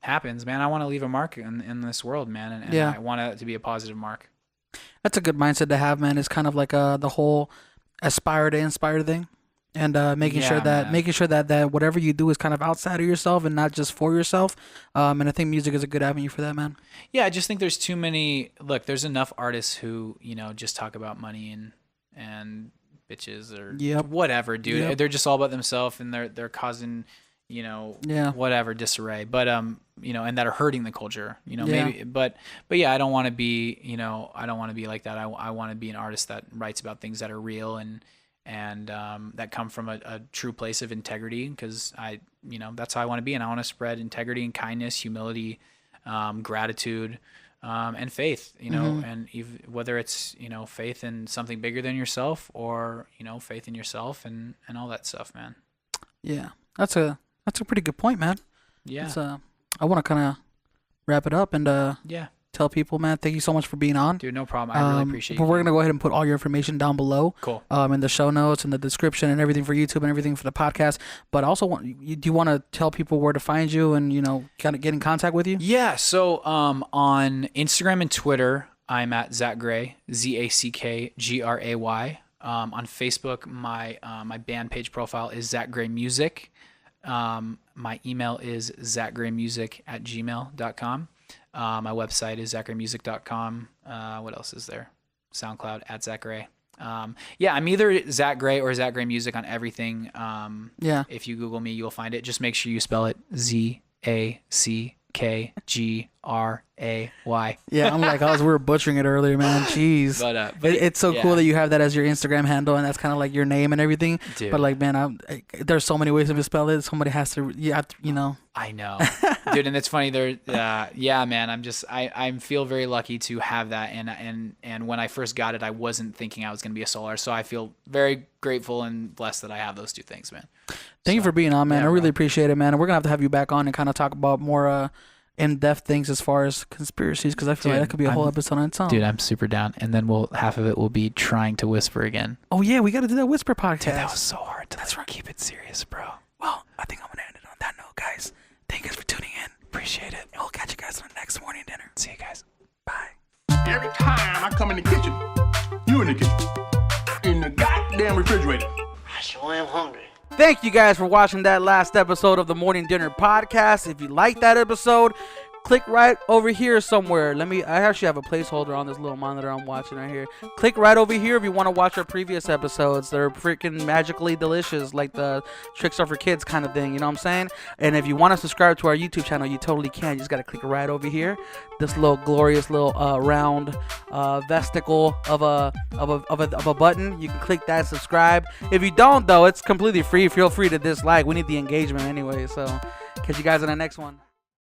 happens, man, I want to leave a mark in this world, man. And I want it to be a positive mark. That's a good mindset to have, man. It's kind of like the whole aspire to inspire thing, and making sure that whatever you do is kind of outside of yourself and not just for yourself. And I think music is a good avenue for that, man. Yeah, I just think there's too many. Look, there's enough artists who just talk about money and bitches or whatever, dude. Yep. They're just all about themselves, and they're causing whatever disarray, but and that are hurting the culture, maybe, but yeah, I don't want to be I don't want to be like that. I want to be an artist that writes about things that are real and that come from a true place of integrity, because that's how I want to be, and I want to spread integrity and kindness, humility, gratitude, and faith, and whether it's faith in something bigger than yourself, or faith in yourself and all that stuff, man. Yeah, that's a pretty good point, man. Yeah. I want to kind of wrap it up and tell people, man, thank you so much for being on. Dude, no problem. I really appreciate it. But we're going to go ahead and put all your information down below. Cool. In the show notes and the description and everything for YouTube and everything for the podcast. But also, do you want to tell people where to find you and, kind of get in contact with you? Yeah. So on Instagram and Twitter, I'm at Zack Gray, ZackGray. On Facebook, my band page profile is Zack Gray Music. My email is zackgraymusic@gmail.com. My website is zackgraymusic.com. What else is there? SoundCloud @Zack Gray. I'm either Zack Gray or Zack Gray Music on everything. If you Google me, you'll find it. Just make sure you spell it ZACKGRAY. Yeah, I'm like, we were butchering it earlier, man. Jeez. But it's so cool that you have that as your Instagram handle, and that's kind of like your name and everything. Dude. But like, man, there's so many ways to spell it. Somebody has to, I know, dude, and it's funny. Man. I feel very lucky to have that, and when I first got it, I wasn't thinking I was gonna be a solo artist, so I feel very grateful and blessed that I have those two things, man. Thank you for being on, man. I really appreciate it, man. And we're gonna have you back on and kind of talk about more in-depth things as far as conspiracies, because I feel like that could be a whole episode on its own. Dude, I'm super down. And then half of it will be trying to whisper again. Oh yeah, we got to do that whisper podcast. Dude, that was so hard to keep it serious, bro. Well, I think I'm gonna end it on that note, guys. Thank you guys for tuning in. Appreciate it. And we'll catch you guys on the next morning dinner. See you guys. Bye. Every time I come in the kitchen, you in the kitchen, in the goddamn refrigerator. I sure am hungry. Thank you guys for watching that last episode of the Morning Dinner Podcast. If you like that episode, click right over here somewhere. I actually have a placeholder on this little monitor I'm watching right here. Click right over here if you want to watch our previous episodes. They're freaking magically delicious, like the Tricks Are for Kids kind of thing, you know what I'm saying? And if you want to subscribe to our YouTube channel, you totally can. You just got to click right over here. This little glorious little round vesticle of a button. You can click that, subscribe. If you don't, though, it's completely free. Feel free to dislike. We need the engagement anyway. So catch you guys in the next one.